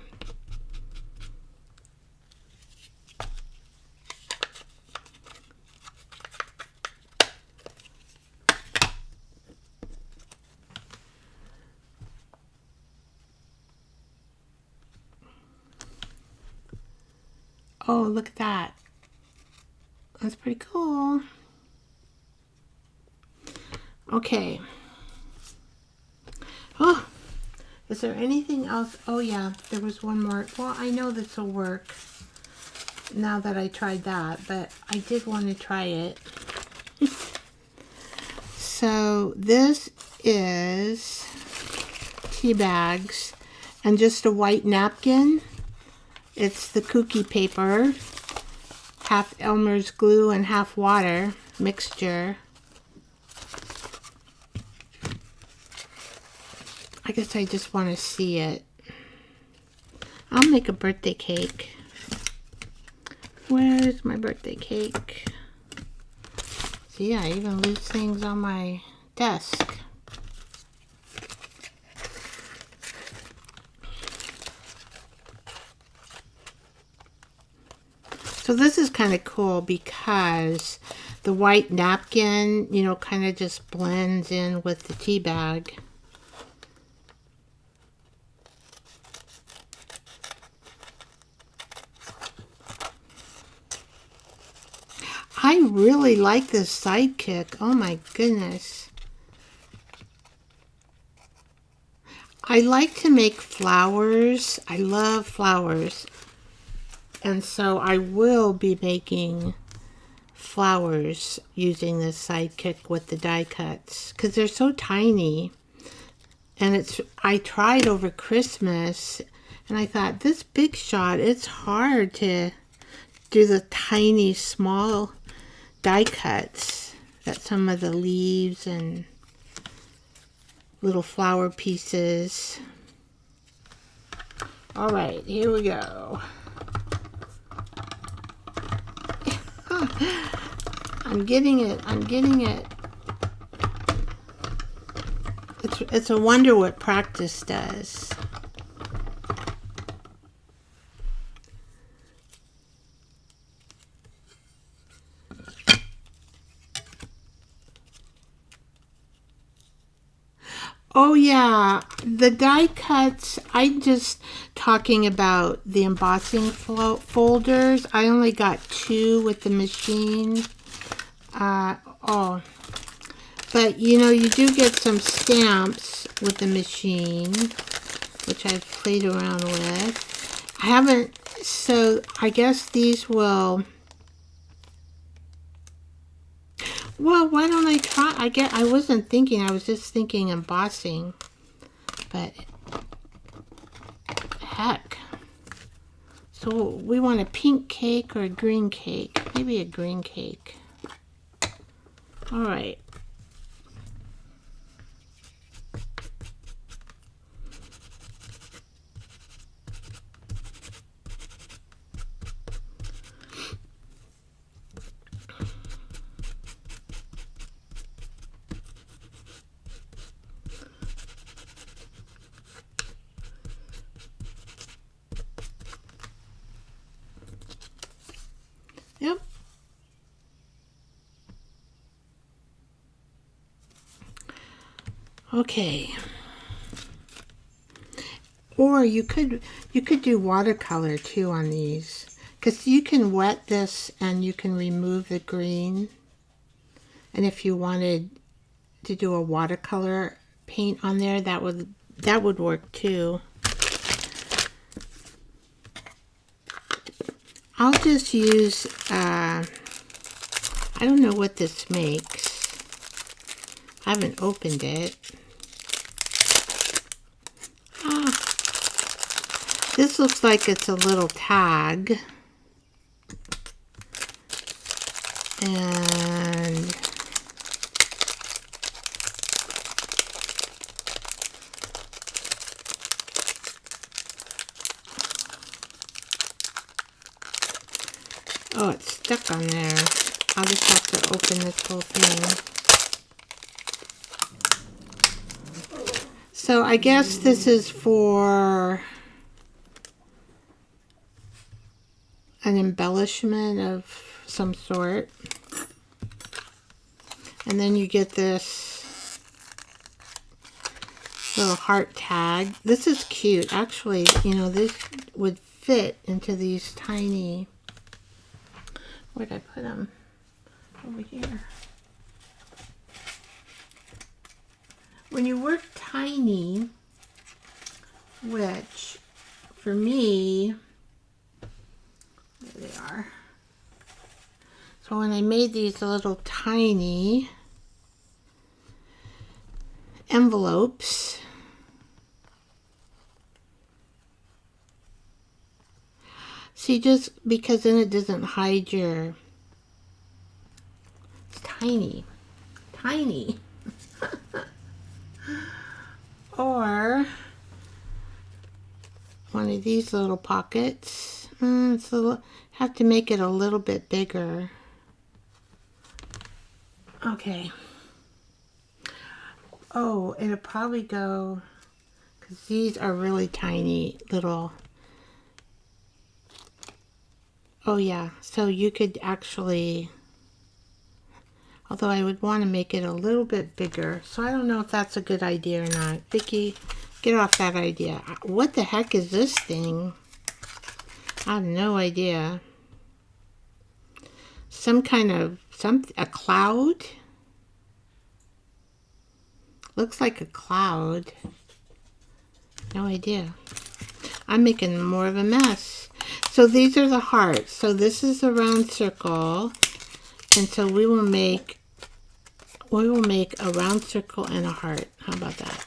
Oh, look at that. That's pretty cool. Okay. Oh, is there anything else? Oh yeah, there was one more. Well, I know this will work now that I tried that, but I did want to try it. So this is tea bags and just a white napkin. It's the cookie paper, half Elmer's glue and half water mixture. I guess I just want to see it. I'll make a birthday cake. Where's my birthday cake? See, I even lose things on my desk. So this is kind of cool because the white napkin, you know, kind of just blends in with the tea bag. I really like this sidekick. Oh my goodness. I like to make flowers. I love flowers. And so I will be making flowers using this sidekick with the die cuts because they're so tiny. And I tried over Christmas and I thought this big shot, it's hard to do the tiny small die cuts that some of the leaves and little flower pieces. All right, here we go. I'm getting it. I'm getting it. It's a wonder what practice does. Oh yeah, the die cuts, I'm just talking about the embossing folders. I only got 2 with the machine. But you know, you do get some stamps with the machine, which I've played around with. I haven't, so I guess these will, well, why don't I try? I wasn't thinking, I was just thinking embossing, but heck. So we want a pink cake or a green cake? Maybe a green cake. All right. Yep. Okay. Or you could do watercolor too on these, because you can wet this and you can remove the green. And if you wanted to do a watercolor paint on there, that would work too. I'll just use, I don't know what this makes. I haven't opened it. This looks like it's a little tag. And oh, it's stuck on there. I'll just have to open this whole thing. So I guess this is for an embellishment of some sort. And then you get this little heart tag. This is cute. Actually, you know, this would fit into these tiny Where'd I put them? Over here. When you work tiny, which for me, there they are. So when I made these little tiny envelopes, see, just because then it doesn't hide your, it's tiny, tiny. Or one of these little pockets. It's a little, have to make it a little bit bigger. Okay. Oh, it'll probably go, because these are really tiny little. Oh yeah, so you could actually, although I would want to make it a little bit bigger, so I don't know if that's a good idea or not. Vicki, get off that idea. What the heck is this thing? I have no idea. Some kind of, a cloud? Looks like a cloud. No idea. I'm making more of a mess. So these are the hearts. So this is a round circle. And so we will make a round circle and a heart. How about that?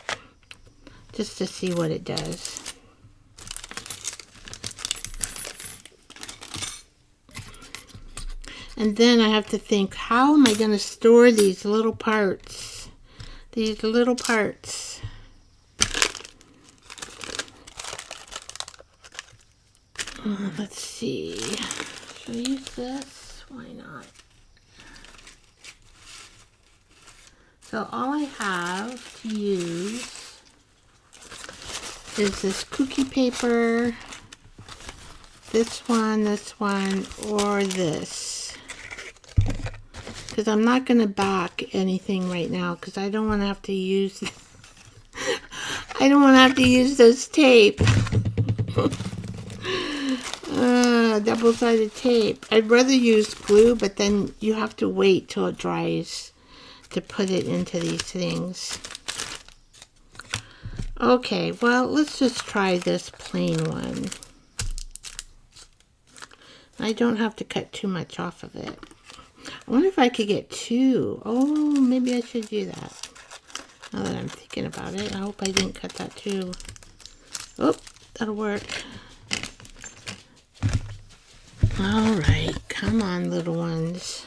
Just to see what it does. And then I have to think, how am I going to store these little parts? These little parts. Let's see. Should I use this? Why not? So all I have to use is this cookie paper, this one, or this. Because I'm not going to back anything right now because I don't want to have to use I don't want to have to use this tape. Double-sided tape. I'd rather use glue, but then you have to wait till it dries to put it into these things. Okay, well, let's just try this plain one. I don't have to cut too much off of it. I wonder if I could get two. Oh, maybe I should do that. Now that I'm thinking about it, I hope I didn't cut that too. Oh, that'll work. All right, come on, little ones.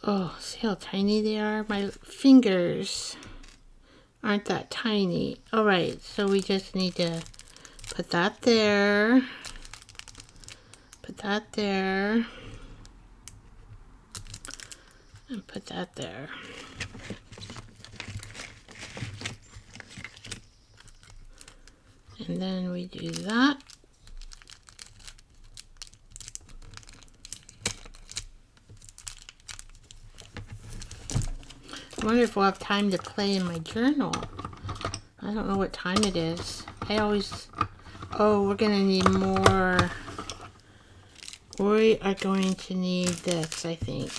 Oh, see how tiny they are? My fingers aren't that tiny. All right, so we just need to put that there. Put that there. And put that there. And then we do that. I wonder if we'll have time to play in my journal. I don't know what time it is. I always... Oh, we're going to need more. We are going to need this, I think.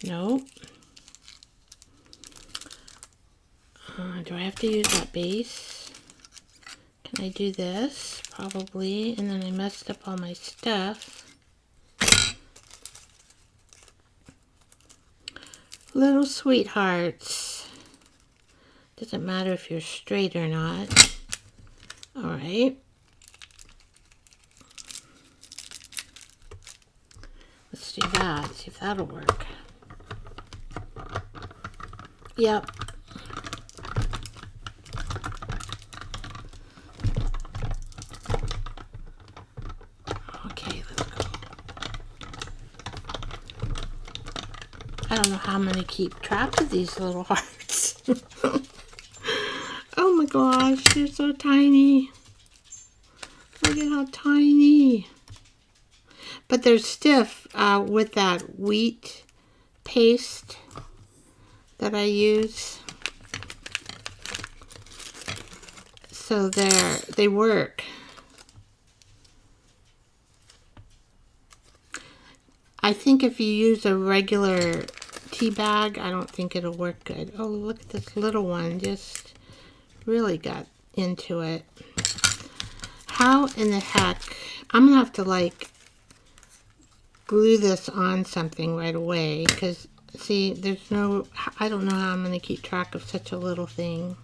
Nope. Do I have to use that base? Can I do this? Probably. And then I messed up all my stuff. Little sweethearts. Doesn't matter if you're straight or not. Alright. Let's do that. See if that'll work. Yep. Okay, let's go. I don't know how I'm going to keep track of these little hearts. Oh my gosh, they're so tiny. Look at how tiny. But they're stiff with that wheat paste that I use. So they work. I think if you use a regular tea bag, I don't think it'll work good. Oh, look at this little one. Just really got into it. How in the heck? I'm going to have to like glue this on something right away. Because, see, I don't know how I'm going to keep track of such a little thing.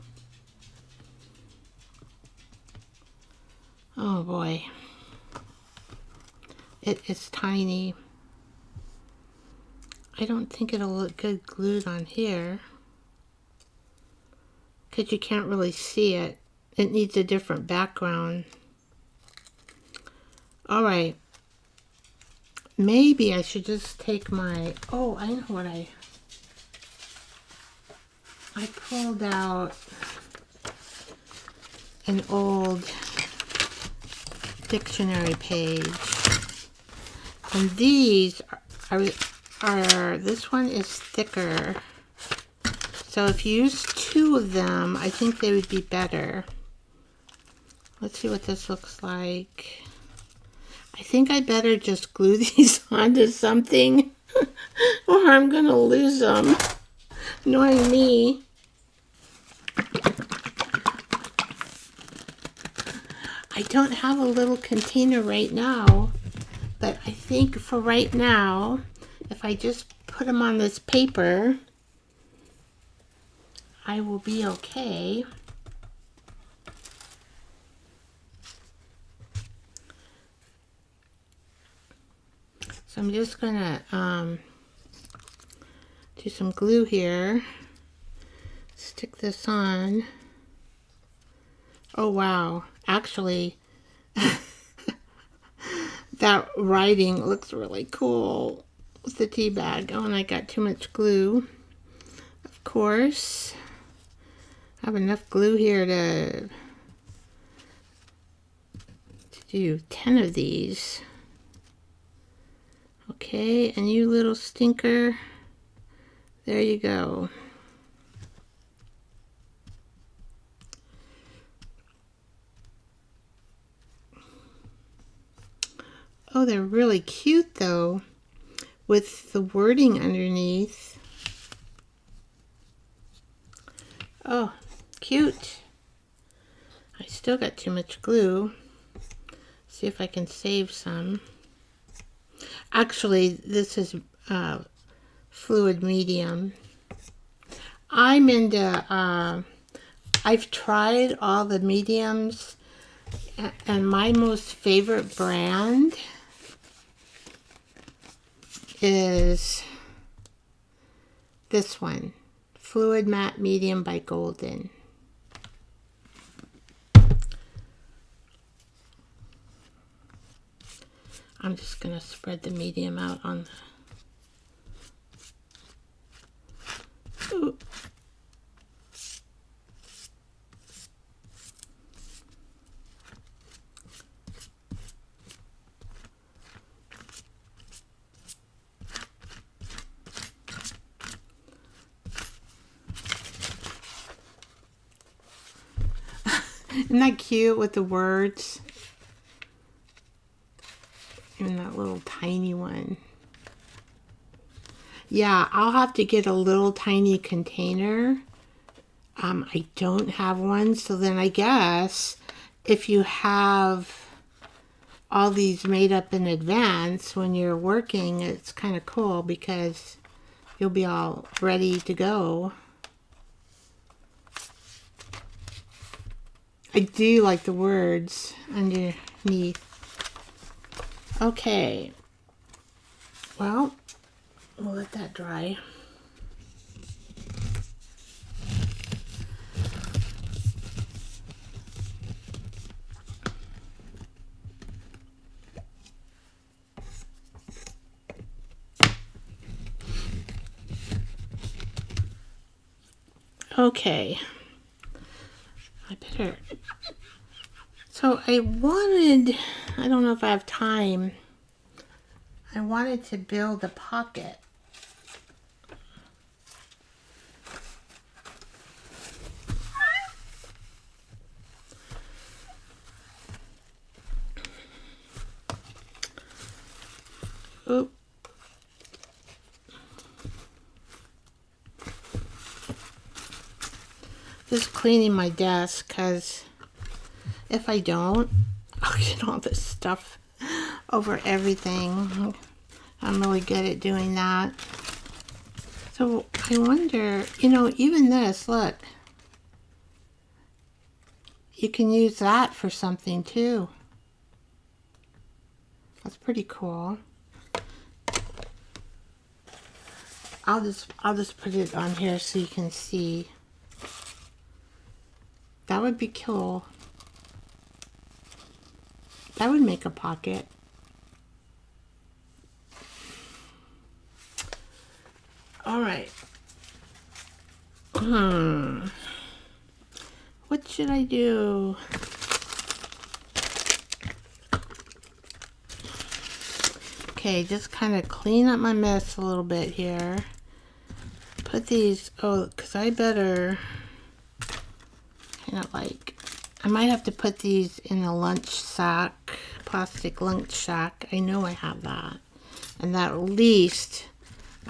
Oh boy. It is tiny. I don't think it'll look good glued on here, because you can't really see it. It needs a different background. Alright. Maybe I should just take my... Oh, I know what I pulled out an old dictionary page. And these this one is thicker, so if you use 2 of them, I think they would be better. Let's see what this looks like. I think I better just glue these onto something or I'm gonna lose them. Knowing me. I don't have a little container right now, but I think for right now, if I just put them on this paper, I will be okay. So I'm just gonna do some glue here. Stick this on. Oh wow, actually that writing looks really cool with the tea bag. Oh, and I got too much glue. Of course. I have enough glue here to do 10 of these. Okay, and you little stinker. There you go. Oh, they're really cute though, with the wording underneath. Oh, cute. I still got too much glue. See if I can save some. Actually, this is fluid medium. I'm into, I've tried all the mediums, and my most favorite brand is this one, Fluid Matte Medium by Golden. I'm just going to spread the medium out on the... Ooh. Isn't that cute with the words? And that little tiny one. Yeah, I'll have to get a little tiny container. I don't have one, so then I guess if you have all these made up in advance when you're working, it's kind of cool because you'll be all ready to go. I do like the words underneath. Okay. Well, we'll let that dry. Okay. I better. So I don't know if I have time. I wanted to build a pocket. Oop. Just cleaning my desk, because if I don't, I'll get all this stuff over everything. I'm really good at doing that. So I wonder, even this, look. You can use that for something too. That's pretty cool. I'll just put it on here so you can see. That would be cool. That would make a pocket. All right. What should I do? Okay, just kind of clean up my mess a little bit here. Put these, because I better kind of I might have to put these in a lunch sack, plastic lunch sack. I know I have that. And that at least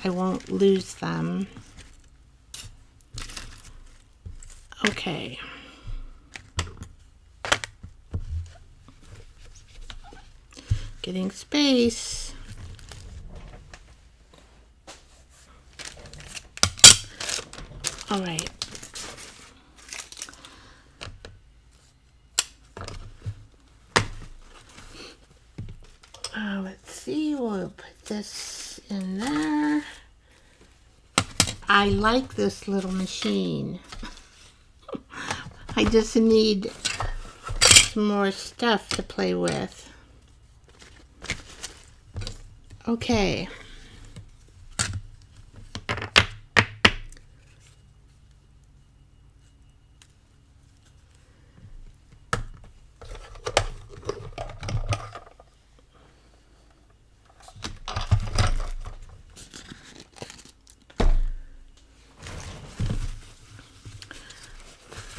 I won't lose them. Okay. Getting space. All right. Let's see, we'll put this in there. I like this little machine. I just need some more stuff to play with. Okay.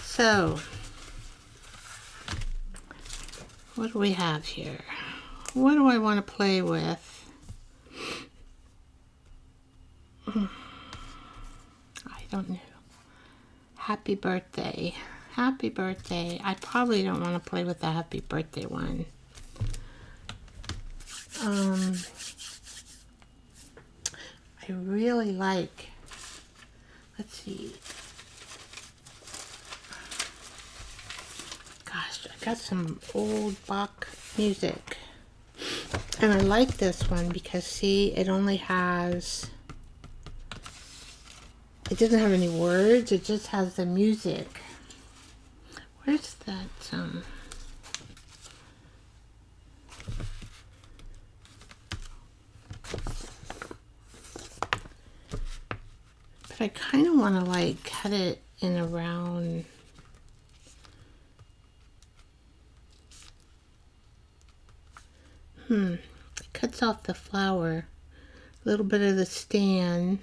So, what do we have here? What do I want to play with? I don't know. Happy birthday. Happy birthday. I probably don't want to play with the happy birthday one. I really like, let's see. Gosh, I got some old Bach music. And I like this one because, see, it only has, it doesn't have any words, it just has the music. Where's that, but I kind of want to, cut it in a round. It cuts off the flower, a little bit of the stand.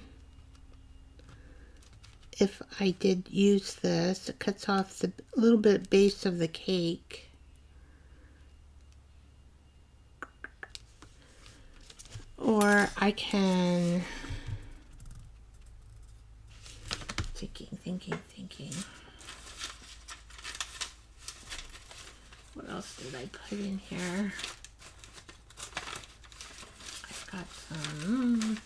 If I did use this, it cuts off the little bit base of the cake. Or I can, thinking. What else did I put in here? I've got some.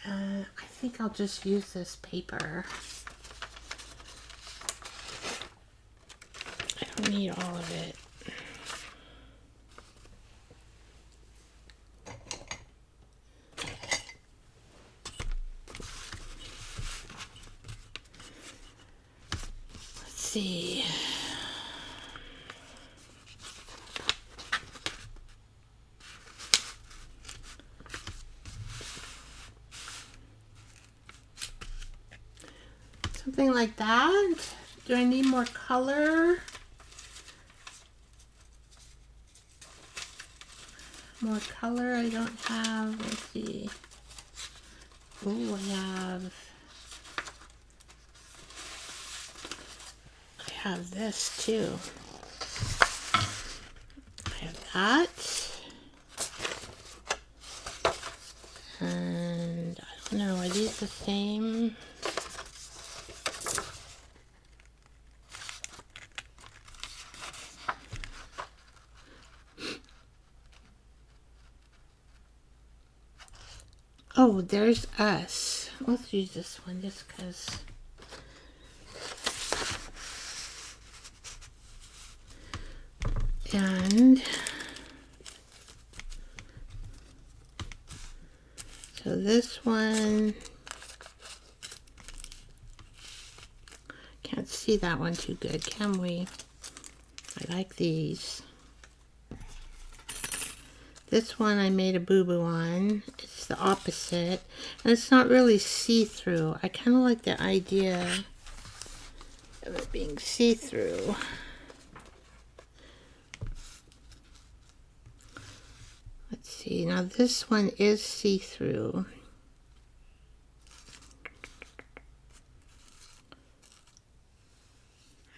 I think I'll just use this paper. I don't need all of it. Let's see. Something like that. Do I need more color? More color I don't have. Let's see. Oh, I have this too. I have that. And I don't know, are these the same? Oh, there's us. Let's use this one just because. And so this one, can't see that one too good, can we? I like these. This one I made a boo-boo on. It's the opposite. And it's not really see-through. I kind of like the idea of it being see-through. Let's see. Now this one is see-through.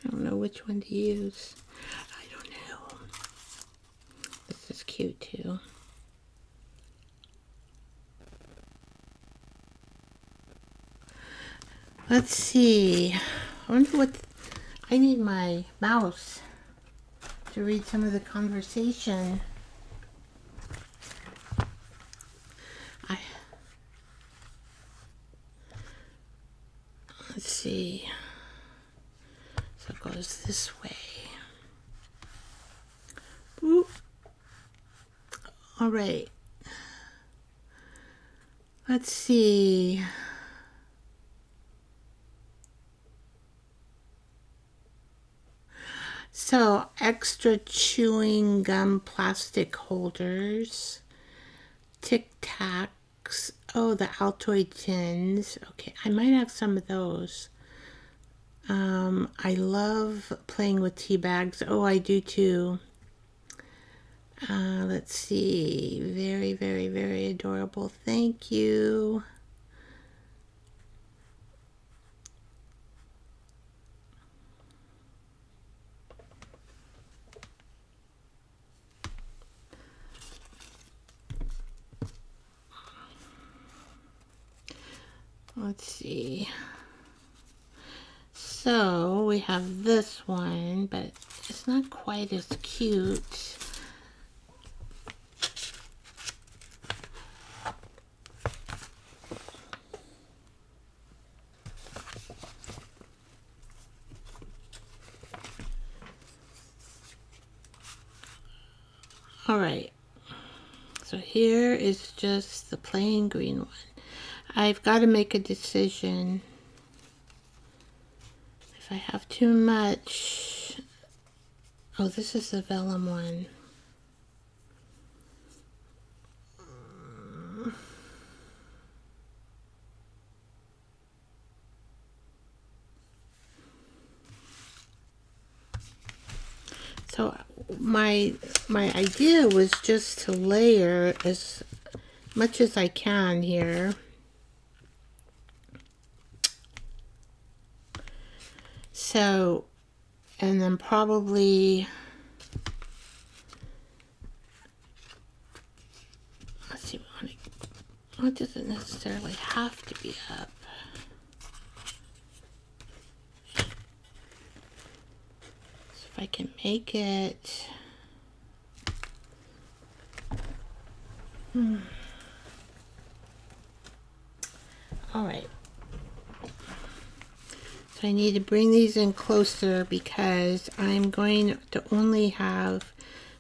I don't know which one to use. I don't know. This is cute too. Let's see. I wonder what... I need my mouse to read some of the conversation. Let's see. So it goes this way. Boop. All right. Let's see. So, extra chewing gum plastic holders, Tic Tacs. Oh, the Altoid tins. Okay, I might have some of those. I love playing with tea bags. Oh, I do too. Let's see. Very, very, very adorable. Thank you. Let's see. So we have this one, but it's not quite as cute. All right. So here is just the plain green one. I've got to make a decision. If I have too much... Oh, this is the vellum one. So my idea was just to layer as much as I can here. So, and then probably, let's see, well, it doesn't necessarily have to be up. So if I can make it, all right. I need to bring these in closer because I'm going to only have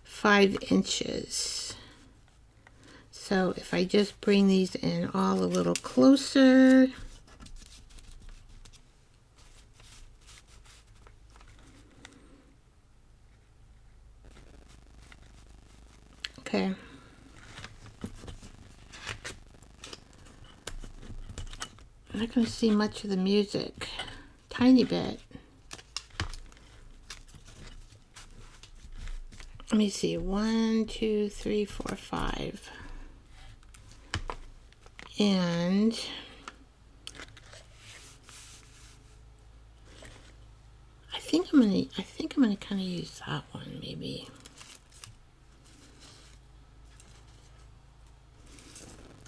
5 inches. So if I just bring these in all a little closer. Okay. I'm not going to see much of the music. tiny bit. Let me see, 1, 2, 3, 4, 5. And I think I'm gonna kind of use that one maybe.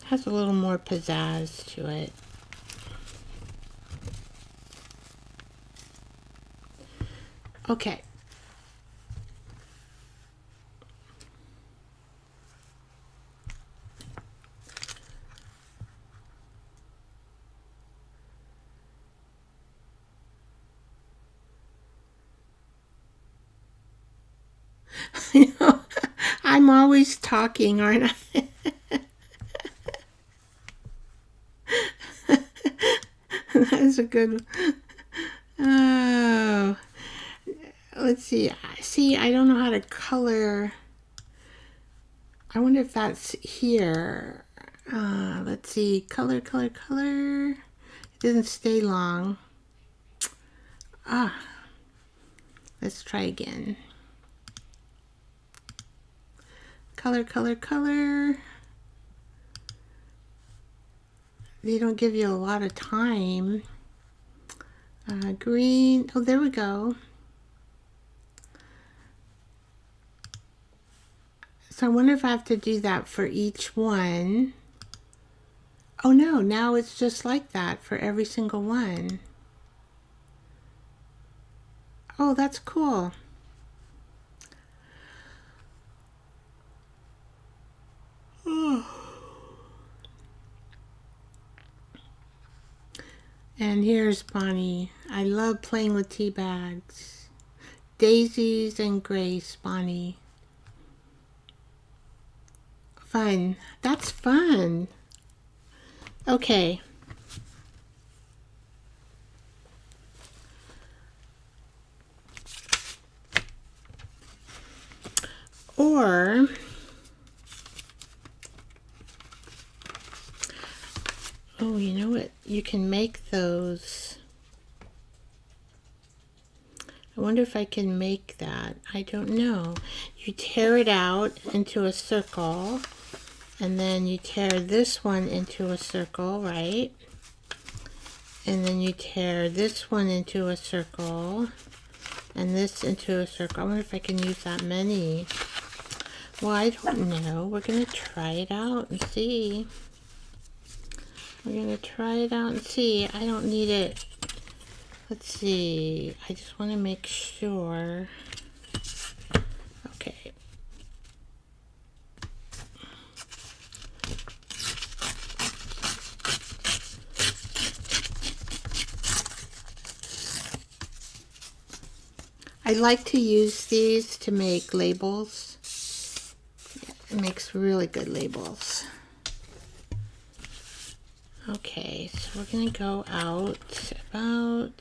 Has a little more pizzazz to it. Okay. You know, I'm always talking, aren't I? That's a good one. Oh, let's see. See, I don't know how to color. I wonder if that's here. Let's see. Color, color, color. It doesn't stay long. Let's try again. Color, color, color. They don't give you a lot of time. Green. Oh, there we go. So I wonder if I have to do that for each one. Oh no, now it's just like that for every single one. Oh, that's cool. And here's Bonnie. I love playing with tea bags. Daisies and Grace, Bonnie. Fun. That's fun. Okay. Or oh, you know what? You can make those. I wonder if I can make that. I don't know. You tear it out into a circle, and then you tear this one into a circle, right? And then you tear this one into a circle, and this into a circle. I wonder if I can use that many. Well, I don't know. We're going to try it out and see. We're going to try it out and see. I don't need it. Let's see. I just want to make sure. Okay. I like to use these to make labels. It makes really good labels. Okay, so we're going to go out about,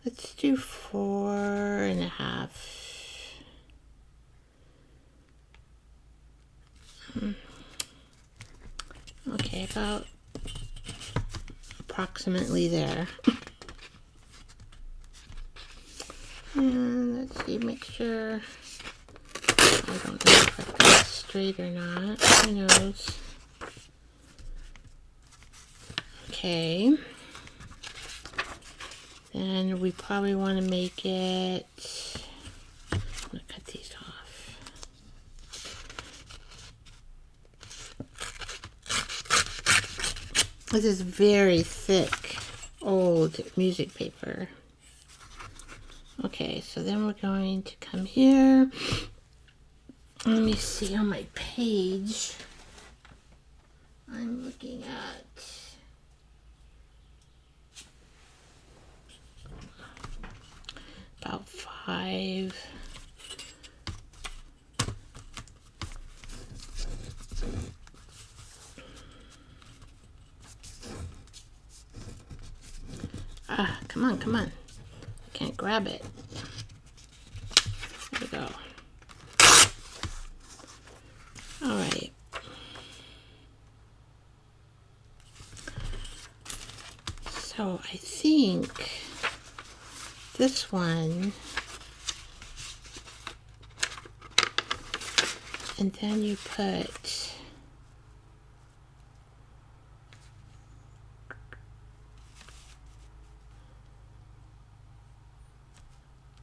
let's do 4.5. Okay, about approximately there. And let's see, make sure, I don't know if I've got it straight or not, who knows. Okay, then we probably want to make it, I'm going to cut these off. This is very thick, old music paper. Okay, so then we're going to come here. Let me see on my page. I'm looking at about 5. Come on, come on. I can't grab it. There we go. All right. So So I think this one, and then you put,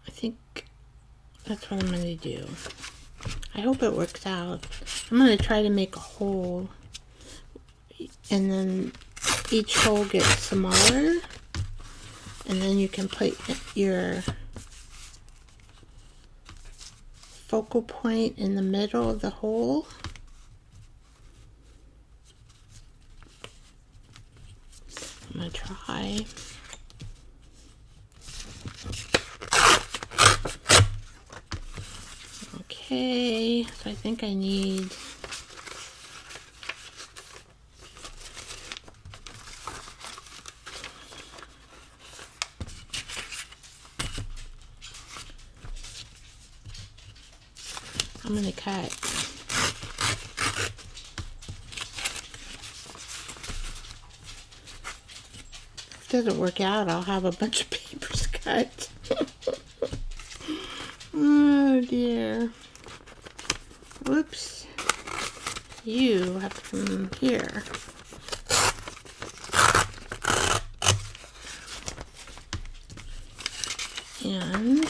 I think that's what I'm going to do. I hope it works out. I'm going to try to make a hole, and then each hole gets smaller, and then you can put your focal point in the middle of the hole. I'm going to try. Okay, so I think I need I'm going to cut. If it doesn't work out, I'll have a bunch of papers cut. Oh dear. Whoops. You have to come here. And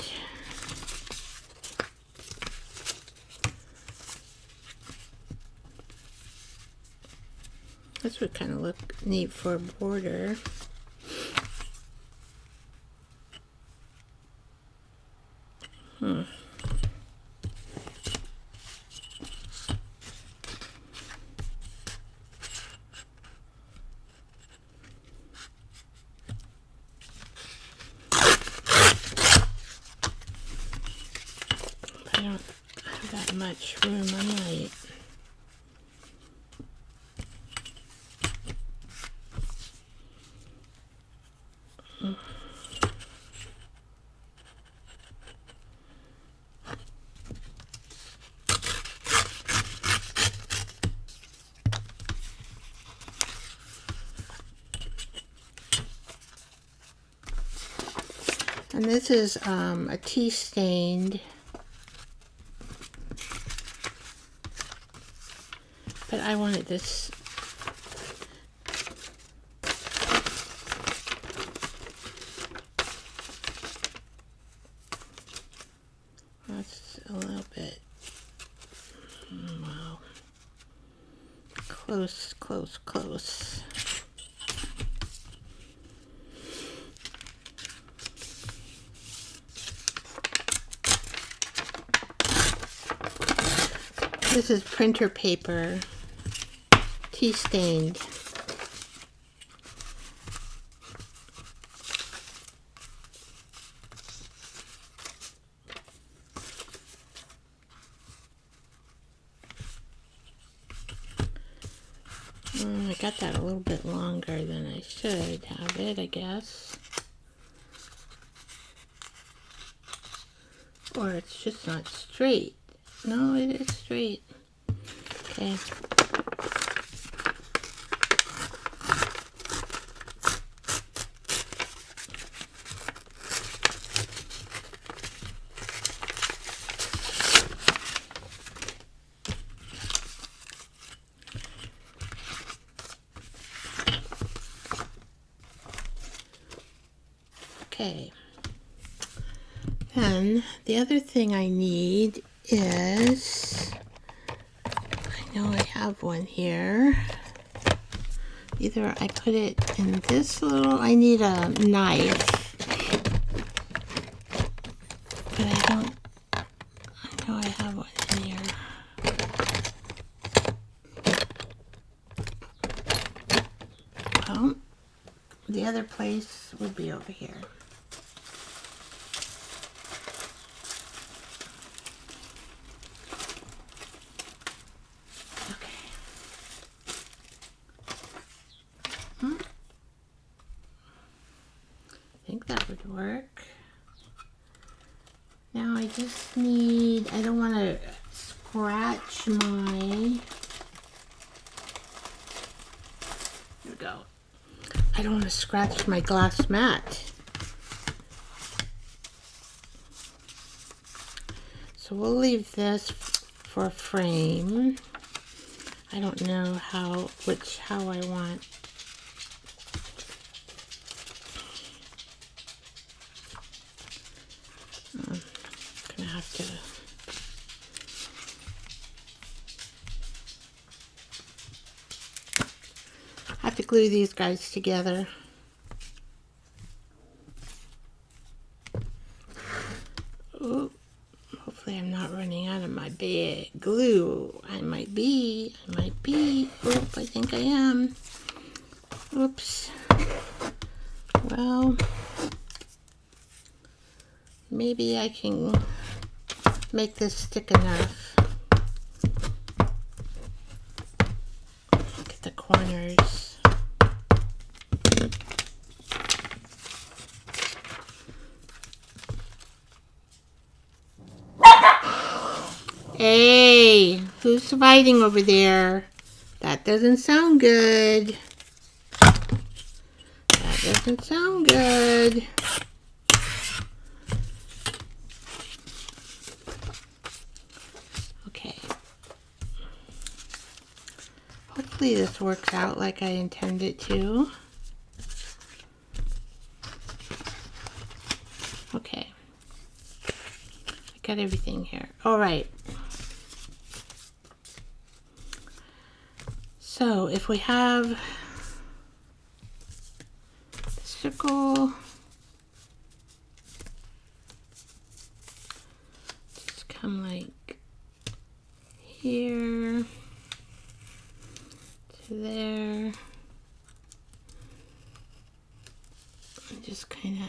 this would kind of look neat for a border. I don't have that much room. I might. And this is a tea stained, but I wanted this. That's a little bit, wow, close, close, close. This is printer paper, tea stained. I got that a little bit longer than I should have it, I guess. Or it's just not straight. No, it is straight. Okay. Okay. Then the other thing I need is, I know I have one here. Either I put it in this little, I need a knife. But I know I have one in here. Well, the other place would be over here. I think that would work. Now I just need, I don't want to scratch my, here we go. I don't want to scratch my glass mat. So we'll leave this for a frame. I don't know how I want. I'm gonna have to glue these guys together. Ooh, hopefully I'm not running out of my big glue. I might be. Oop, I think I am. Oops. Well, maybe I can make this stick enough. Get the corners. Hey, who's fighting over there? That doesn't sound good. That doesn't sound good. Okay. Hopefully this works out like I intend it to. Okay. I got everything here. All right. So if we have the circle, just come like here to there, and just kind of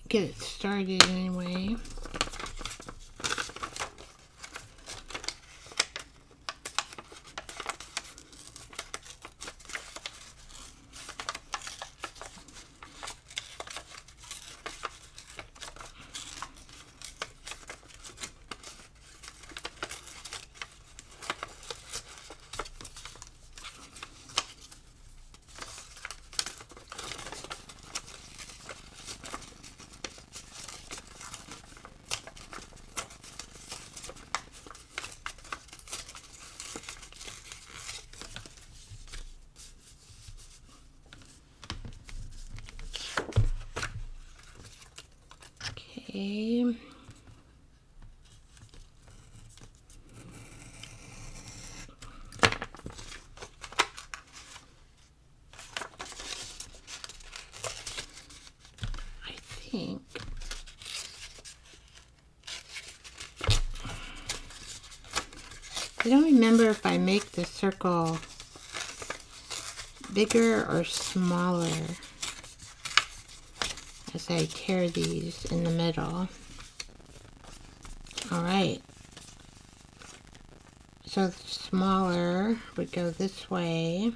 get it started anyway. Okay. I think I don't remember if I make the circle bigger or smaller as I tear these in the middle. All right. So the smaller would go this way.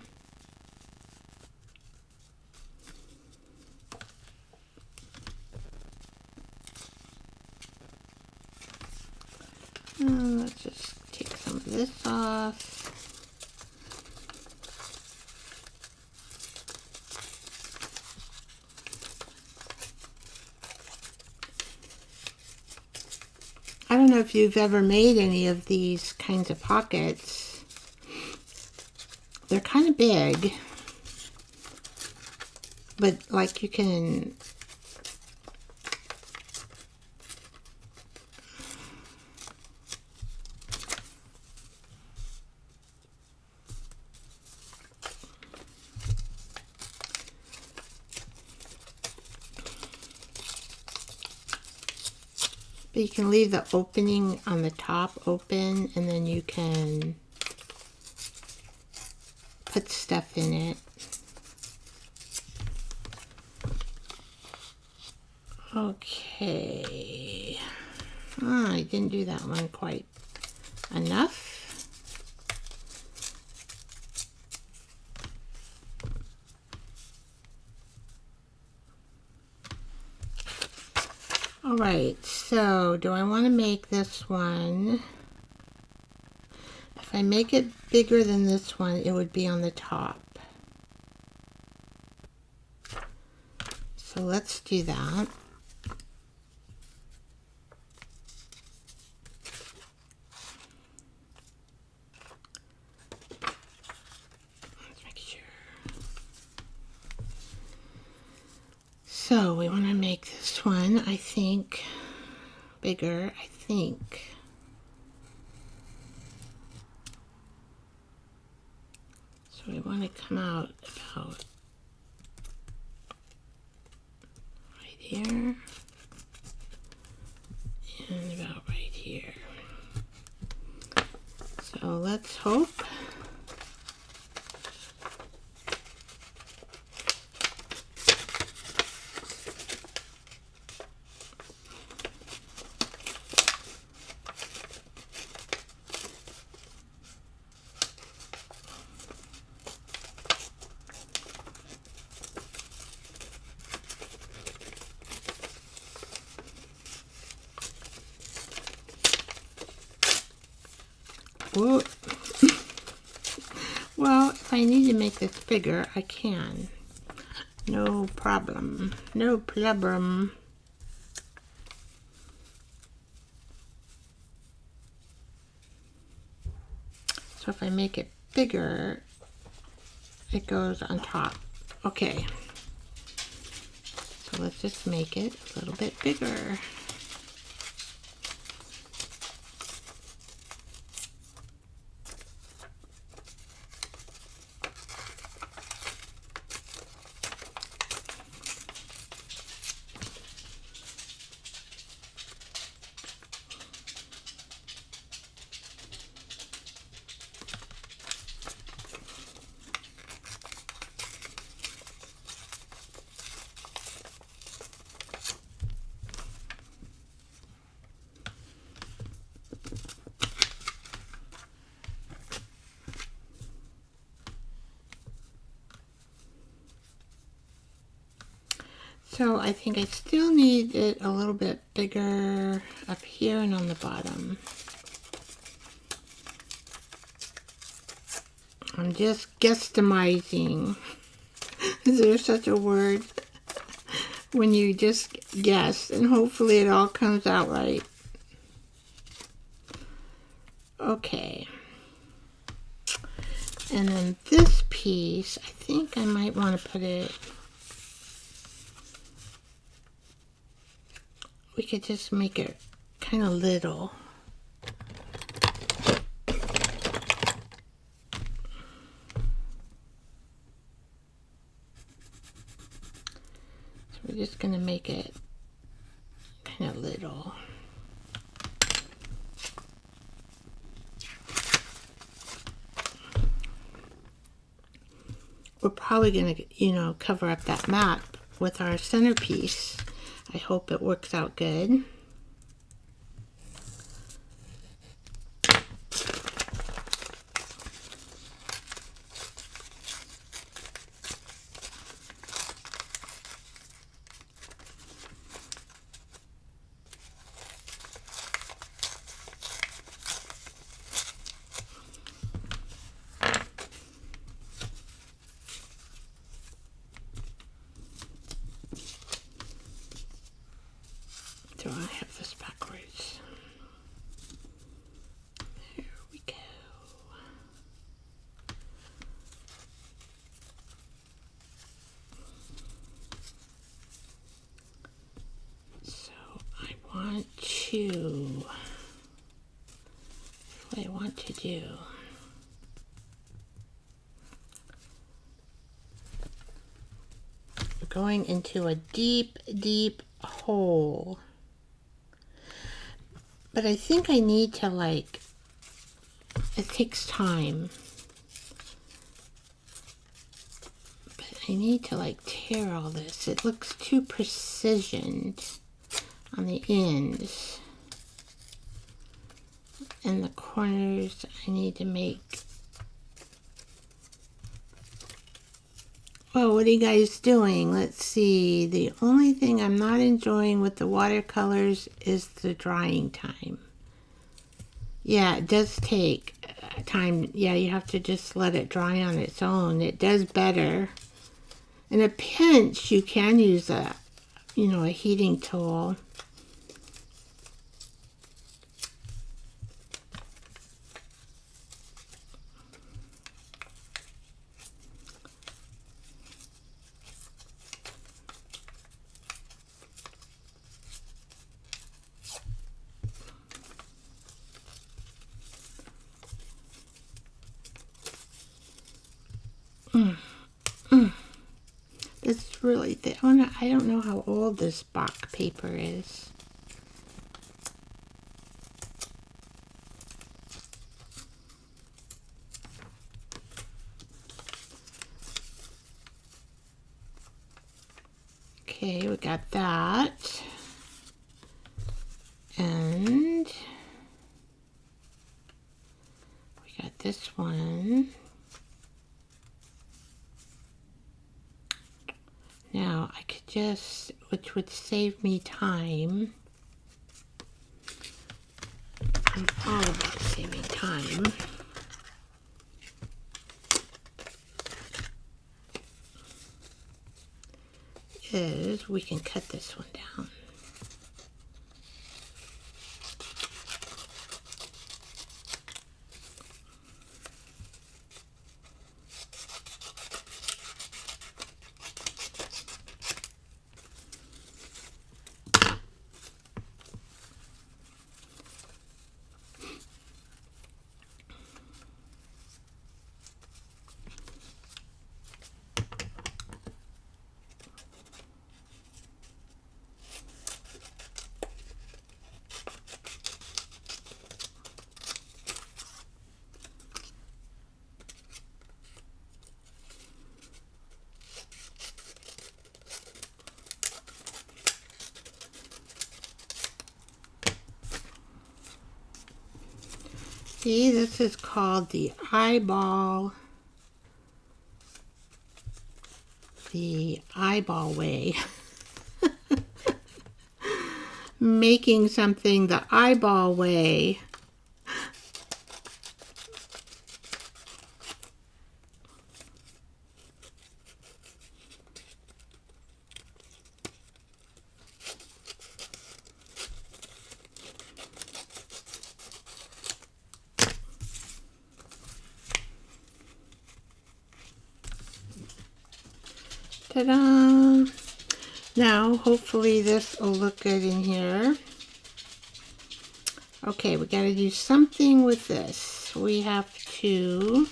Let's just take some of this off. I don't know if you've ever made any of these kinds of pockets. They're kind of big, but like you can leave the opening on the top open, and then you can put stuff in it. Okay. Oh, I didn't do that one quite enough. All right, so do I want to make this one? If I make it bigger than this one, it would be on the top. So let's do that. Let's make sure. So we want to make this one, I think, bigger, I think. So we want to come out about right here and about right here. So let's hope. Whoa. Well, if I need to make this bigger, I can. No problem. No problem. So if I make it bigger, it goes on top. Okay. So let's just make it a little bit bigger. So I think I still need it a little bit bigger up here and on the bottom. I'm just guesstimating. Is there such a word? When you just guess and hopefully it all comes out right. Okay. And then this piece, I think I might want to put it, we could just make it kind of little. So we're just going to make it kind of little. We're probably going to, cover up that map with our centerpiece. I hope it works out good. Do I have this backwards? There we go. So I want to, what I want to do. We're going into a deep, deep hole. But I think I need to it takes time. But I need to tear all this. It looks too precisioned on the ends. And the corners I need to make. Well, what are you guys doing? Let's see. The only thing I'm not enjoying with the watercolors is the drying time. Yeah, it does take time. Yeah, you have to just let it dry on its own. It does better. In a pinch, you can use a you know, a heating tool. It's really thick. I don't know how old this Bach paper is. Okay, we got that. And we got this one. Now I could just, which would save me time. I'm all about saving time. Is we can cut this one down. See, this is called the eyeball way. Making something the eyeball way. Ta-da! Now, hopefully this will look good in here. Okay, we got to do something with this. We have to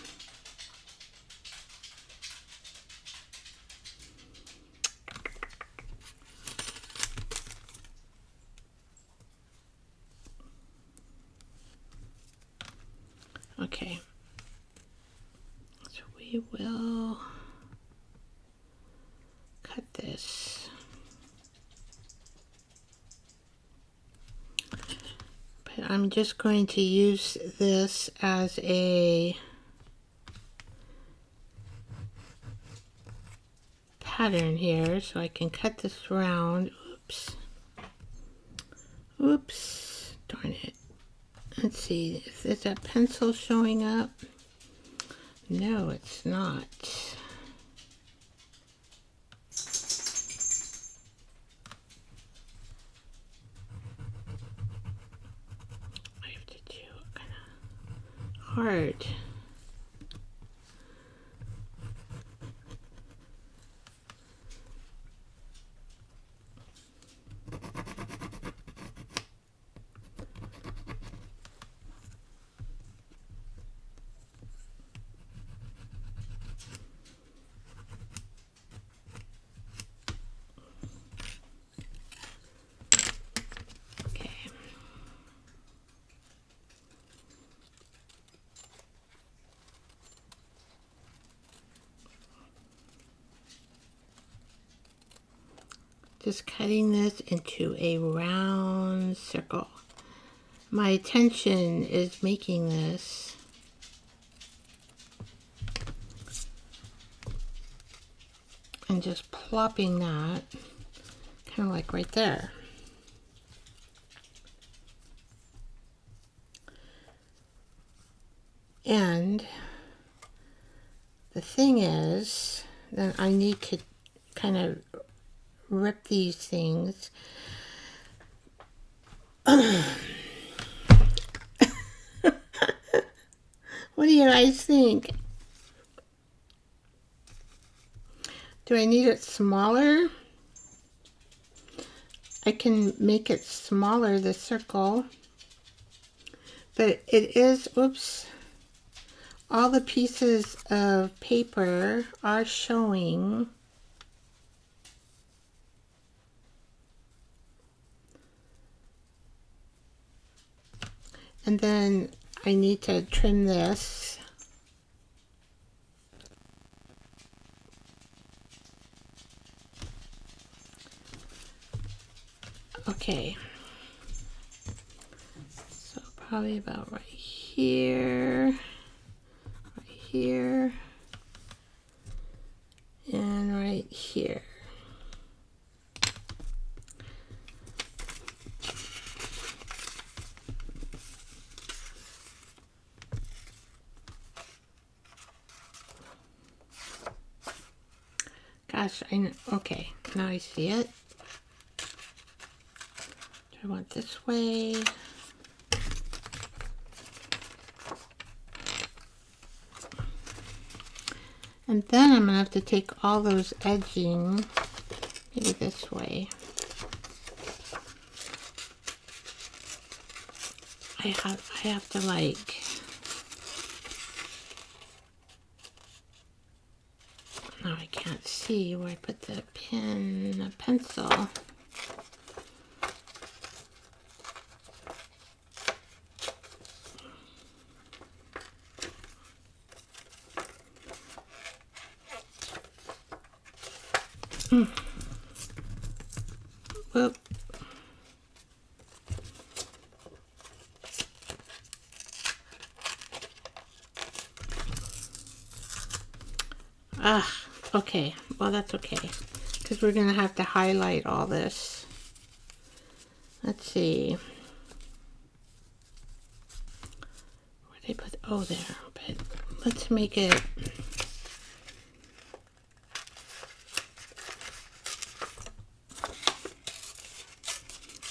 okay. So we will cut this. But I'm just going to use this as a pattern here so I can cut this round. Oops. Oops. Darn it. Let's see. Is that pencil showing up? No, it's not. I have to do kind of hard. Just cutting this into a round circle. My attention is making this and just plopping that kind of like right there. And the thing is that I need to kind of rip these things. What do you guys think? Do I need it smaller? I can make it smaller, the circle. But it is, oops, all the pieces of paper are showing. And then I need to trim this. Okay. So probably about right here, and right here. Gosh, I know. Okay, now I see it. Do I want this way? And then I'm going to have to take all those edging, maybe this way. I have to like, now I can't see where I put the pencil. Whoop. Ah, okay. Well, that's okay, because we're going to have to highlight all this. Let's see. Where did I put? Oh, there. But let's make it.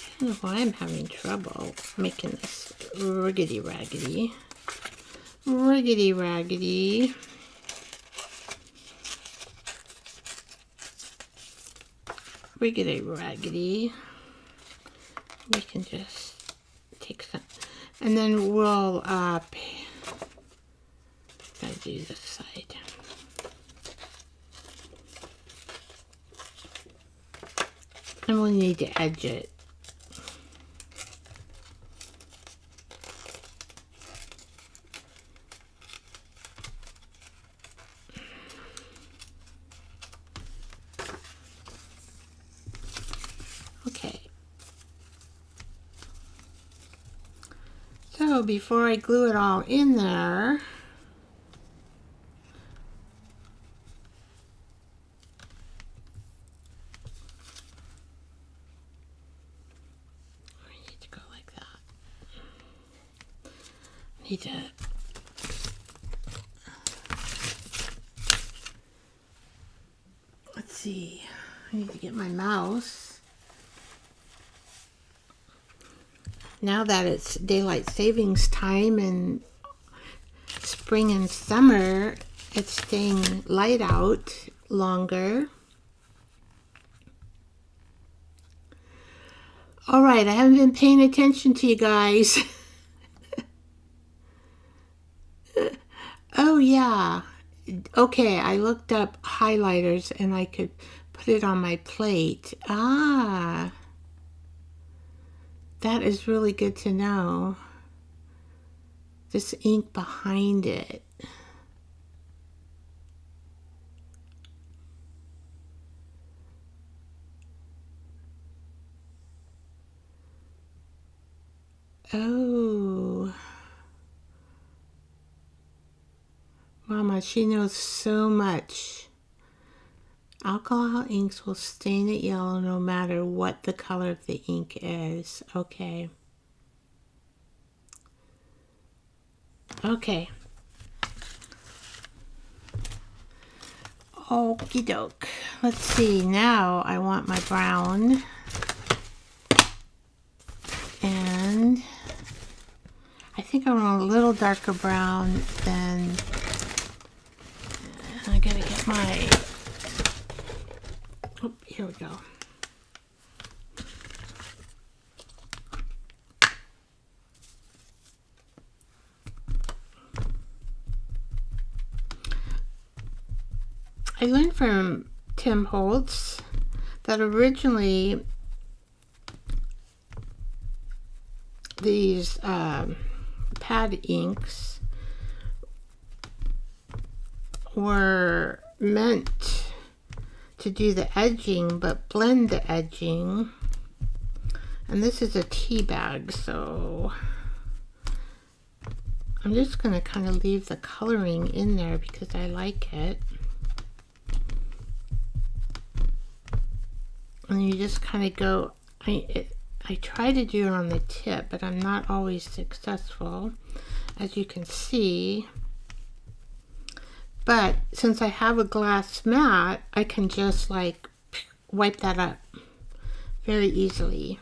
I don't know why I'm having trouble making this riggedy raggedy. Riggedy raggedy. Riggedy raggedy. We can just take some, and then we'll gotta do this side. And we'll need to edge it. Okay. So before I glue it all in there, I need to go like that. I need to let's see. I need to get my mouse. Now that it's daylight savings time and spring and summer, it's staying light out longer. All right, I haven't been paying attention to you guys. Oh yeah. Okay, I looked up highlighters and I could put it on my plate. Ah. That is really good to know. This ink behind it. Oh. Mama, she knows so much. Alcohol inks will stain it yellow no matter what the color of the ink is. Okay. Okay. Okie doke. Let's see, now I want my brown. And I think I want a little darker brown than, I gotta get my, oh, here we go. I learned from Tim Holtz that originally these pad inks were meant to do the edging but blend the edging, and this is a tea bag, so I'm just going to kind of leave the coloring in there because I like it. And you just kind of go, I try to do it on the tip, but I'm not always successful, as you can see. But since I have a glass mat, I can just like wipe that up very easily.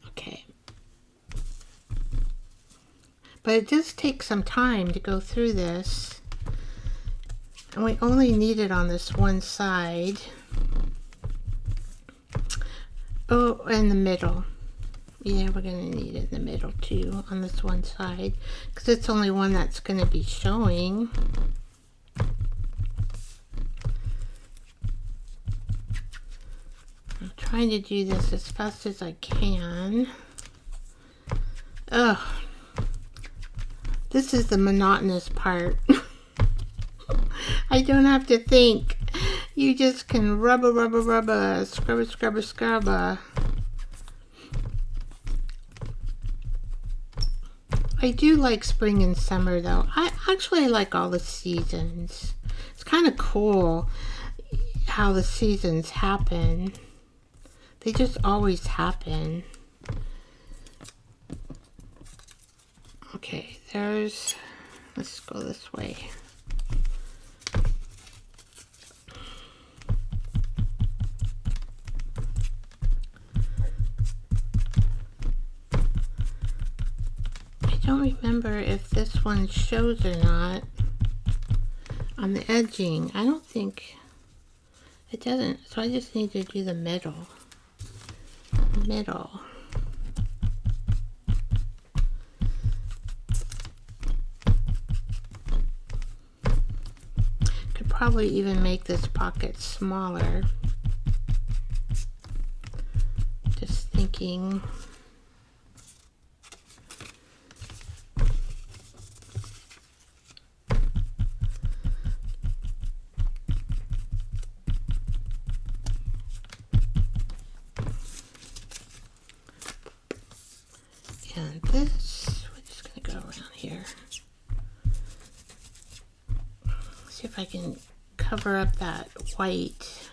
Okay. But it does take some time to go through this. And we only need it on this one side. Oh, in the middle. Yeah, we're going to need it in the middle too, on this one side, because it's only one that's going to be showing. I'm trying to do this as fast as I can. Ugh. This is the monotonous part. I don't have to think. You just can rubber, scrubber, scrubber, scrubber. I do like spring and summer though. I actually like all the seasons. It's kind of cool how the seasons happen. They just always happen. Okay, let's go this way. I don't remember if this one shows or not on the edging. I don't think it doesn't, so I just need to do the middle. Could probably even make this pocket smaller. Just thinking. And this, we're just going to go around here. See if I can cover up that white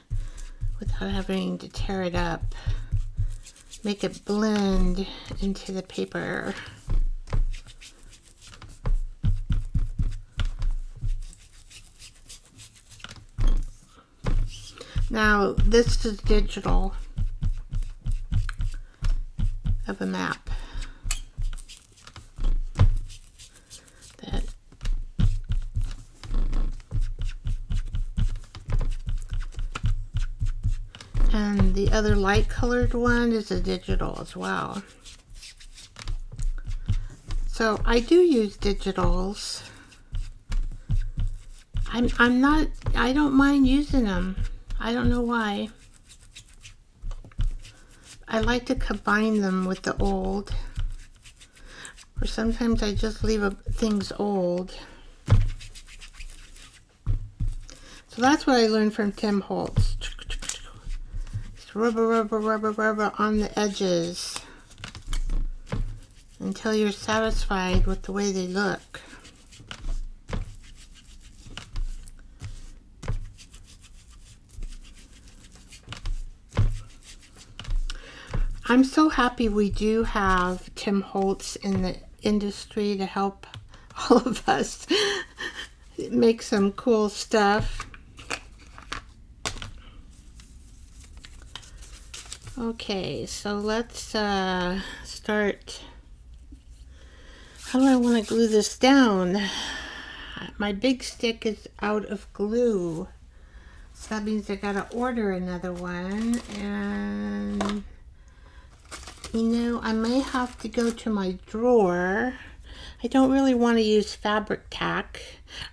without having to tear it up. Make it blend into the paper. Now, this is digital of a map. And the other light colored one is a digital as well. So I do use digitals. I don't mind using them. I don't know why. I like to combine them with the old. Or sometimes I just leave things old. So that's what I learned from Tim Holtz. Rubber on the edges until you're satisfied with the way they look. I'm so happy we do have Tim Holtz in the industry to help all of us make some cool stuff. Okay, so let's start. How do I want to glue this down? My big stick is out of glue. So that means I gotta order another one, and you know, I may have to go to my drawer. I don't really want to use fabric tack.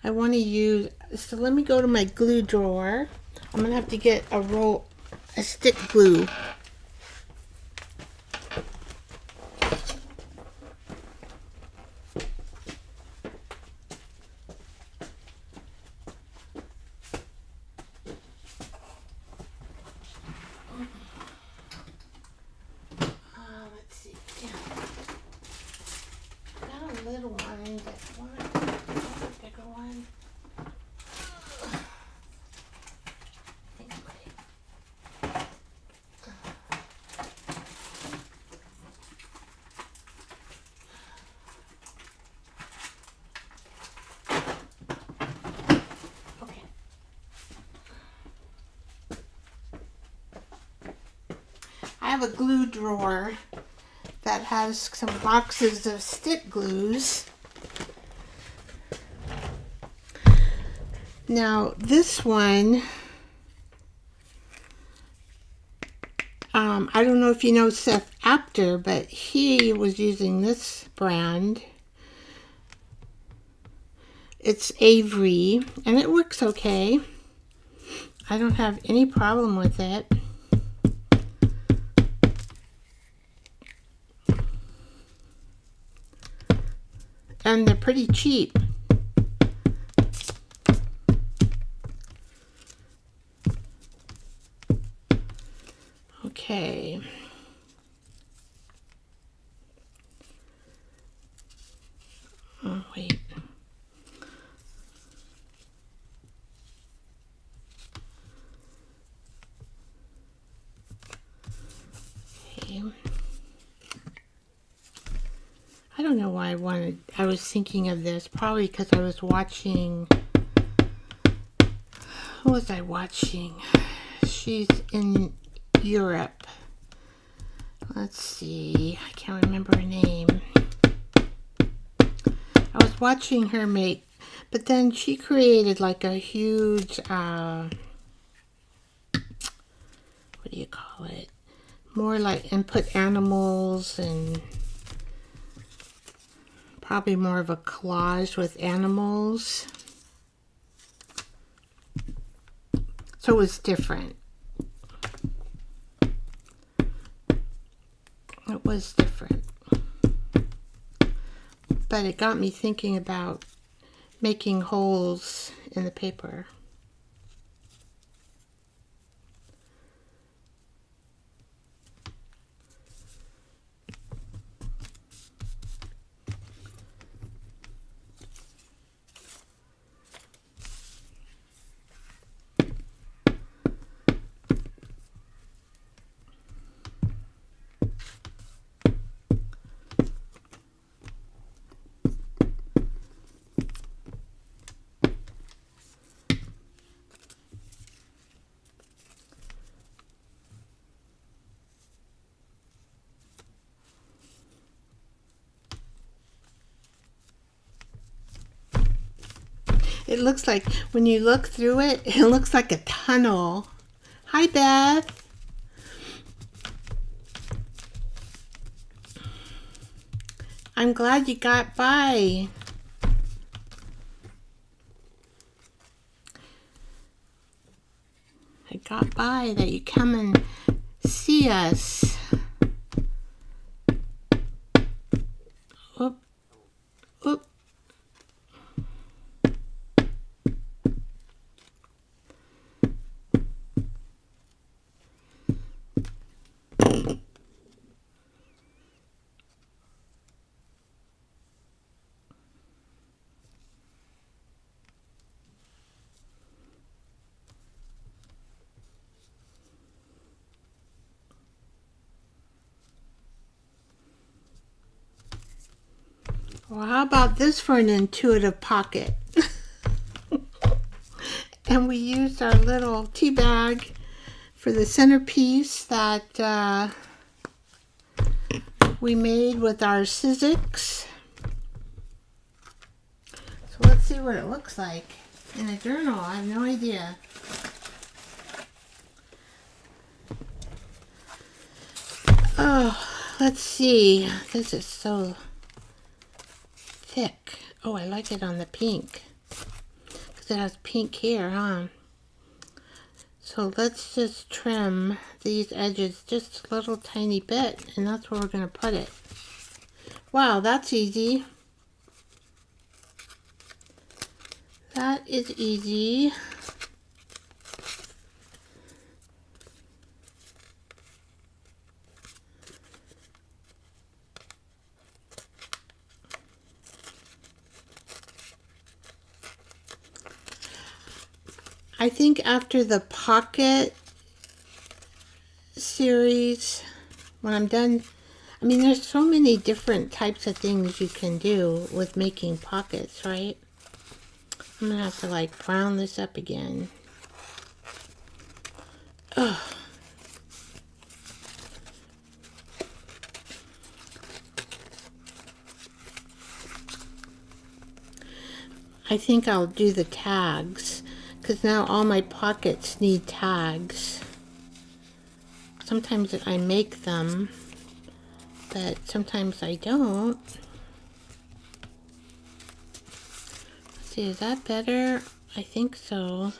I want to use, so let me go to my glue drawer. I'm gonna have to get a stick glue. Let's see. I got a little one, but I want a bigger one. Okay. I have a glue drawer that has some boxes of stick glues. Now this one, I don't know if you know Seth Apter, but he was using this brand. It's Avery, and it works okay. I don't have any problem with it. And they're pretty cheap. Okay. Oh, wait. Okay. I don't know why I was thinking of this. Probably because I was watching, who was I watching? She's in Europe. Let's see, I can't remember her name. I was watching her make, but then she created like a huge, what do you call it? More like, and put animals and probably more of a collage with animals. So it was different. It was different. But it got me thinking about making holes in the paper. It looks like, when you look through it, it looks like a tunnel. Hi, Beth. I'm glad you got by. I got by that you come and see us. Oop. Oop. Well, how about this for an intuitive pocket? And we used our little tea bag for the centerpiece that we made with our Sizzix. So let's see what it looks like in a journal. I have no idea. Oh, let's see. This is so thick. Oh, I like it on the pink. Because it has pink here, huh? So let's just trim these edges just a little tiny bit. And that's where we're going to put it. Wow, that's easy. That is easy. I think after the pocket series, when I'm done, I mean, there's so many different types of things you can do with making pockets, right? I'm gonna have to like brown this up again. Ugh. I think I'll do the tags, because now all my pockets need tags. Sometimes I make them, but sometimes I don't. Let's see, is that better? I think so.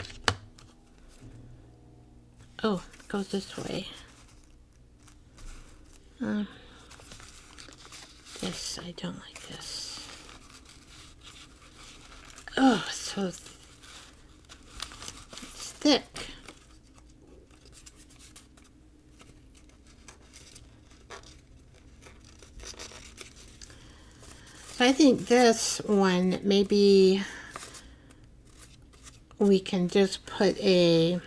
Oh, it goes this way. This, I don't like this. Oh, so it's thick. So I think this one, maybe we can just put a I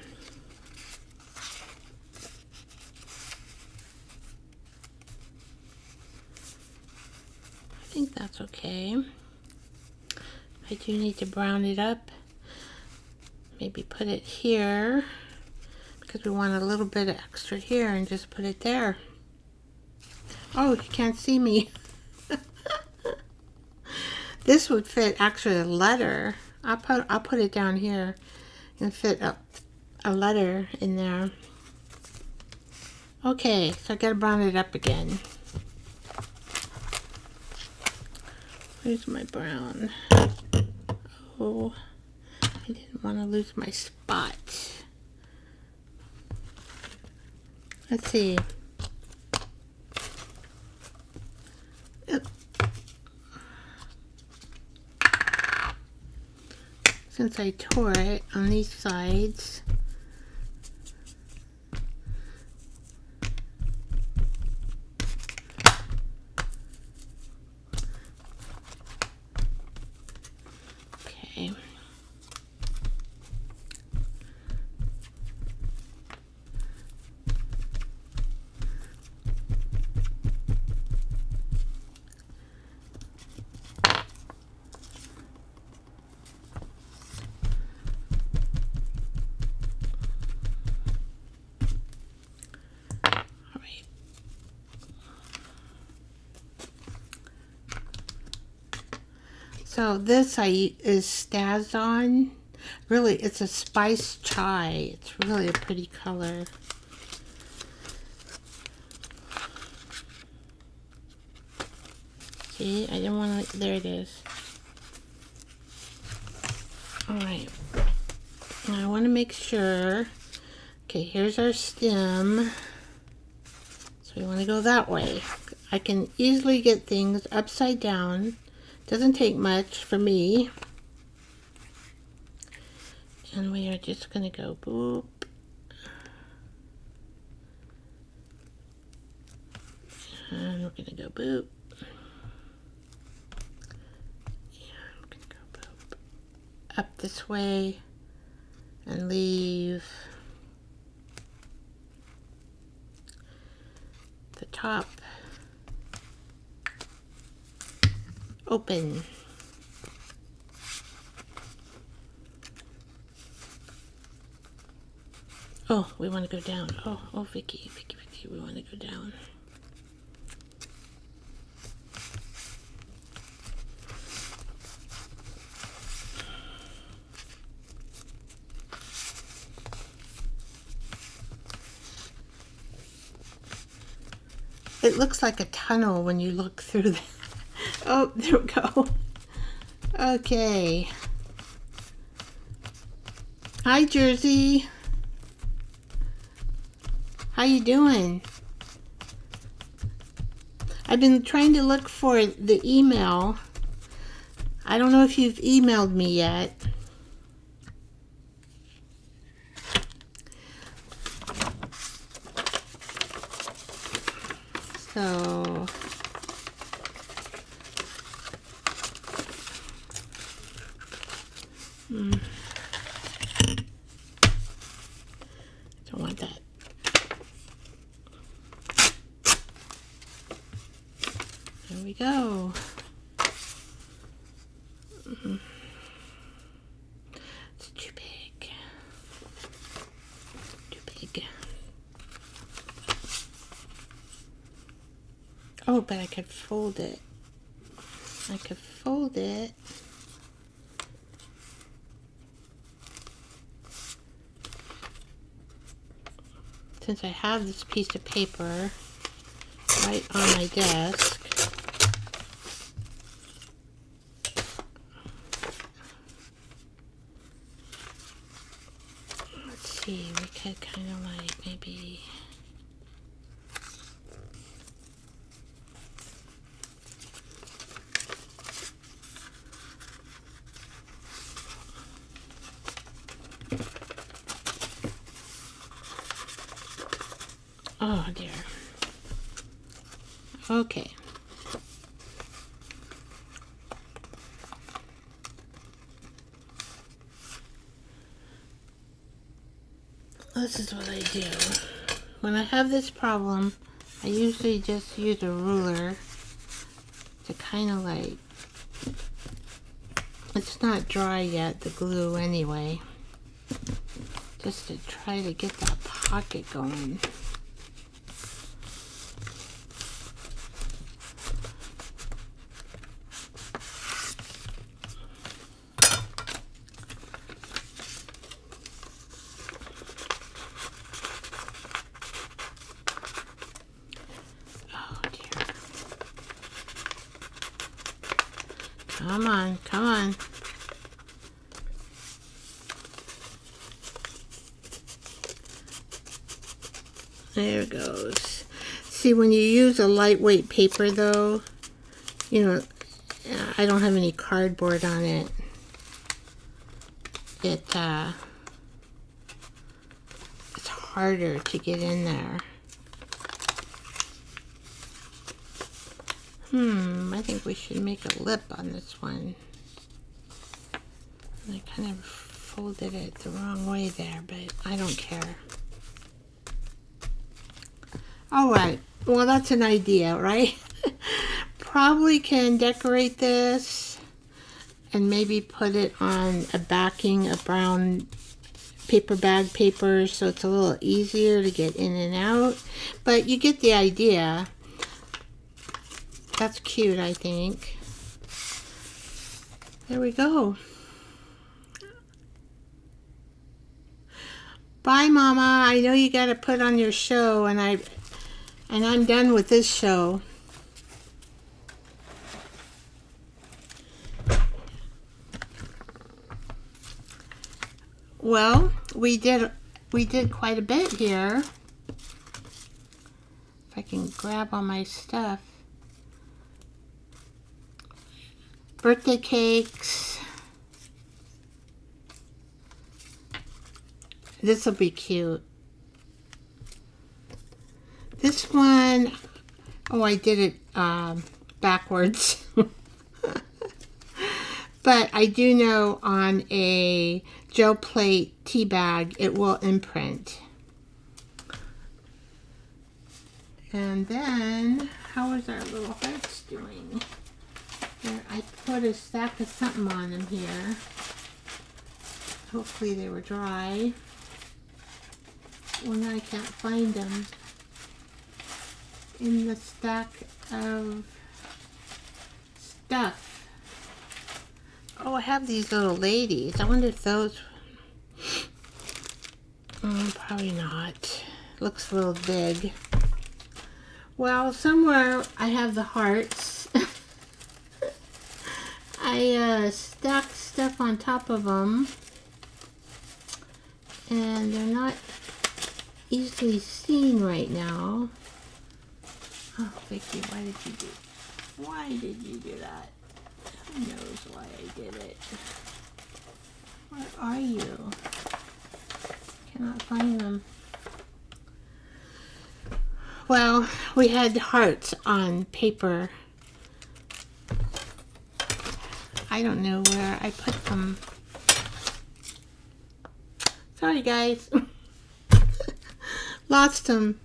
think that's okay. I do need to brown it up. Maybe put it here because we want a little bit of extra here and just put it there. Oh, you can't see me. This would fit actually a letter. I'll put it down here and fit a letter in there. Okay, so I gotta brown it up again. Where's my brown? Oh, I didn't want to lose my spot. Let's see. Since I tore it on these sides, okay. So this is Stazon. Really, it's a spice chai. It's really a pretty color. See, I didn't want to, there it is. Alright. Now I want to make sure, okay, here's our stem. So we want to go that way. I can easily get things upside down. Doesn't take much for me. And we are just going to go boop. And we're going to go boop. Yeah, I'm going to go boop. Up this way and leave the top Open. Oh, we want to go down. Oh, Vicky, we want to go down. It looks like a tunnel when you look through the... Oh, there we go. Okay. Hi, Jersey. How you doing? I've been trying to look for the email. I don't know if you've emailed me yet. So... Don't want that. There we go. It's too big. Too big. Oh, but I could fold it. I could fold it. Since I have this piece of paper right on my desk. Let's see, we could kind of like maybe... Oh dear. Okay. This is what I do. When I have this problem, I usually just use a ruler to kind of like... It's not dry yet, the glue anyway. Just to try to get that pocket going. Come on, come on. There it goes. See, when you use a lightweight paper though, you know, I don't have any cardboard on it. It's harder to get in there. I think we should make a lip on this one. I kind of folded it the wrong way there, but I don't care. Alright, well that's an idea, right? Probably can decorate this and maybe put it on a backing of brown paper bag paper so it's a little easier to get in and out. But you get the idea. That's cute, I think. There we go. Bye, Mama. I know you got to put on your show, and I'm done with this show. Well, we did quite a bit here. If I can grab all my stuff. Birthday cakes. This will be cute. This one, oh, I did it backwards. But I do know on a gel plate tea bag it will imprint. And then, how is our little hearts doing? There, I put a stack of something on them here. Hopefully they were dry. Well, now I can't find them in the stack of stuff. Oh, I have these little ladies. I wonder if those... probably not. Looks a little big. Well, somewhere I have the hearts. I stacked stuff on top of them. And they're not easily seen right now. Oh, Vicky, why did you do that? Who knows why I did it? Where are you? Cannot find them. Well, we had hearts on paper. I don't know where I put them. Sorry, guys. Lost them.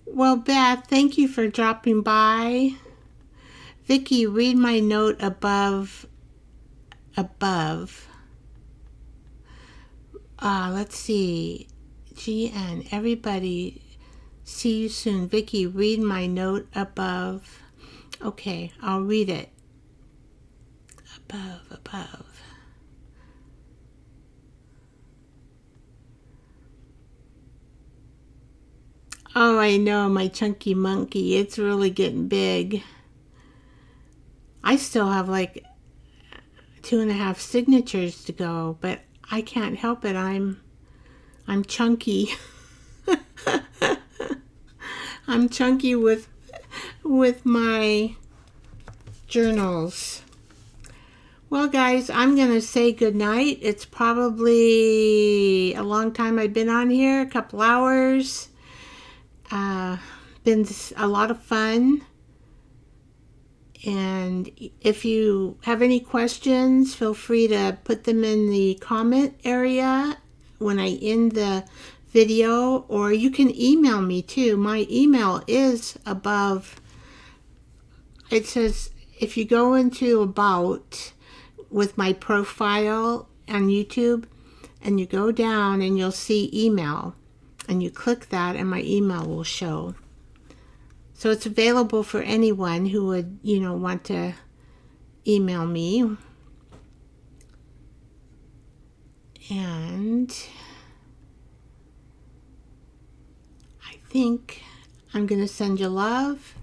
Well, Beth, thank you for dropping by. Vicky, read my note above. Let's see. GN, everybody, see you soon. Vicky, read my note above. Okay, I'll read it. Above. Oh, I know, my chunky monkey. It's really getting big. I still have like 2.5 signatures to go, but I can't help it. I'm chunky. I'm chunky with my journals. Well, guys, I'm going to say good night. It's probably a long time I've been on here, a couple hours. Been a lot of fun. And if you have any questions, feel free to put them in the comment area when I end the video, or you can email me too. My email is above. It says, if you go into About with my profile on YouTube, and you go down and you'll see email, and you click that and my email will show. So it's available for anyone who would, want to email me. And I think I'm going to send you love.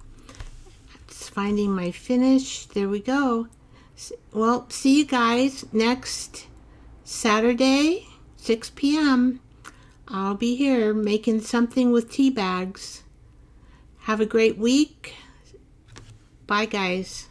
It's finding my finish. There we go. Well, see you guys next Saturday, 6 p.m. I'll be here making something with tea bags. Have a great week. Bye, guys.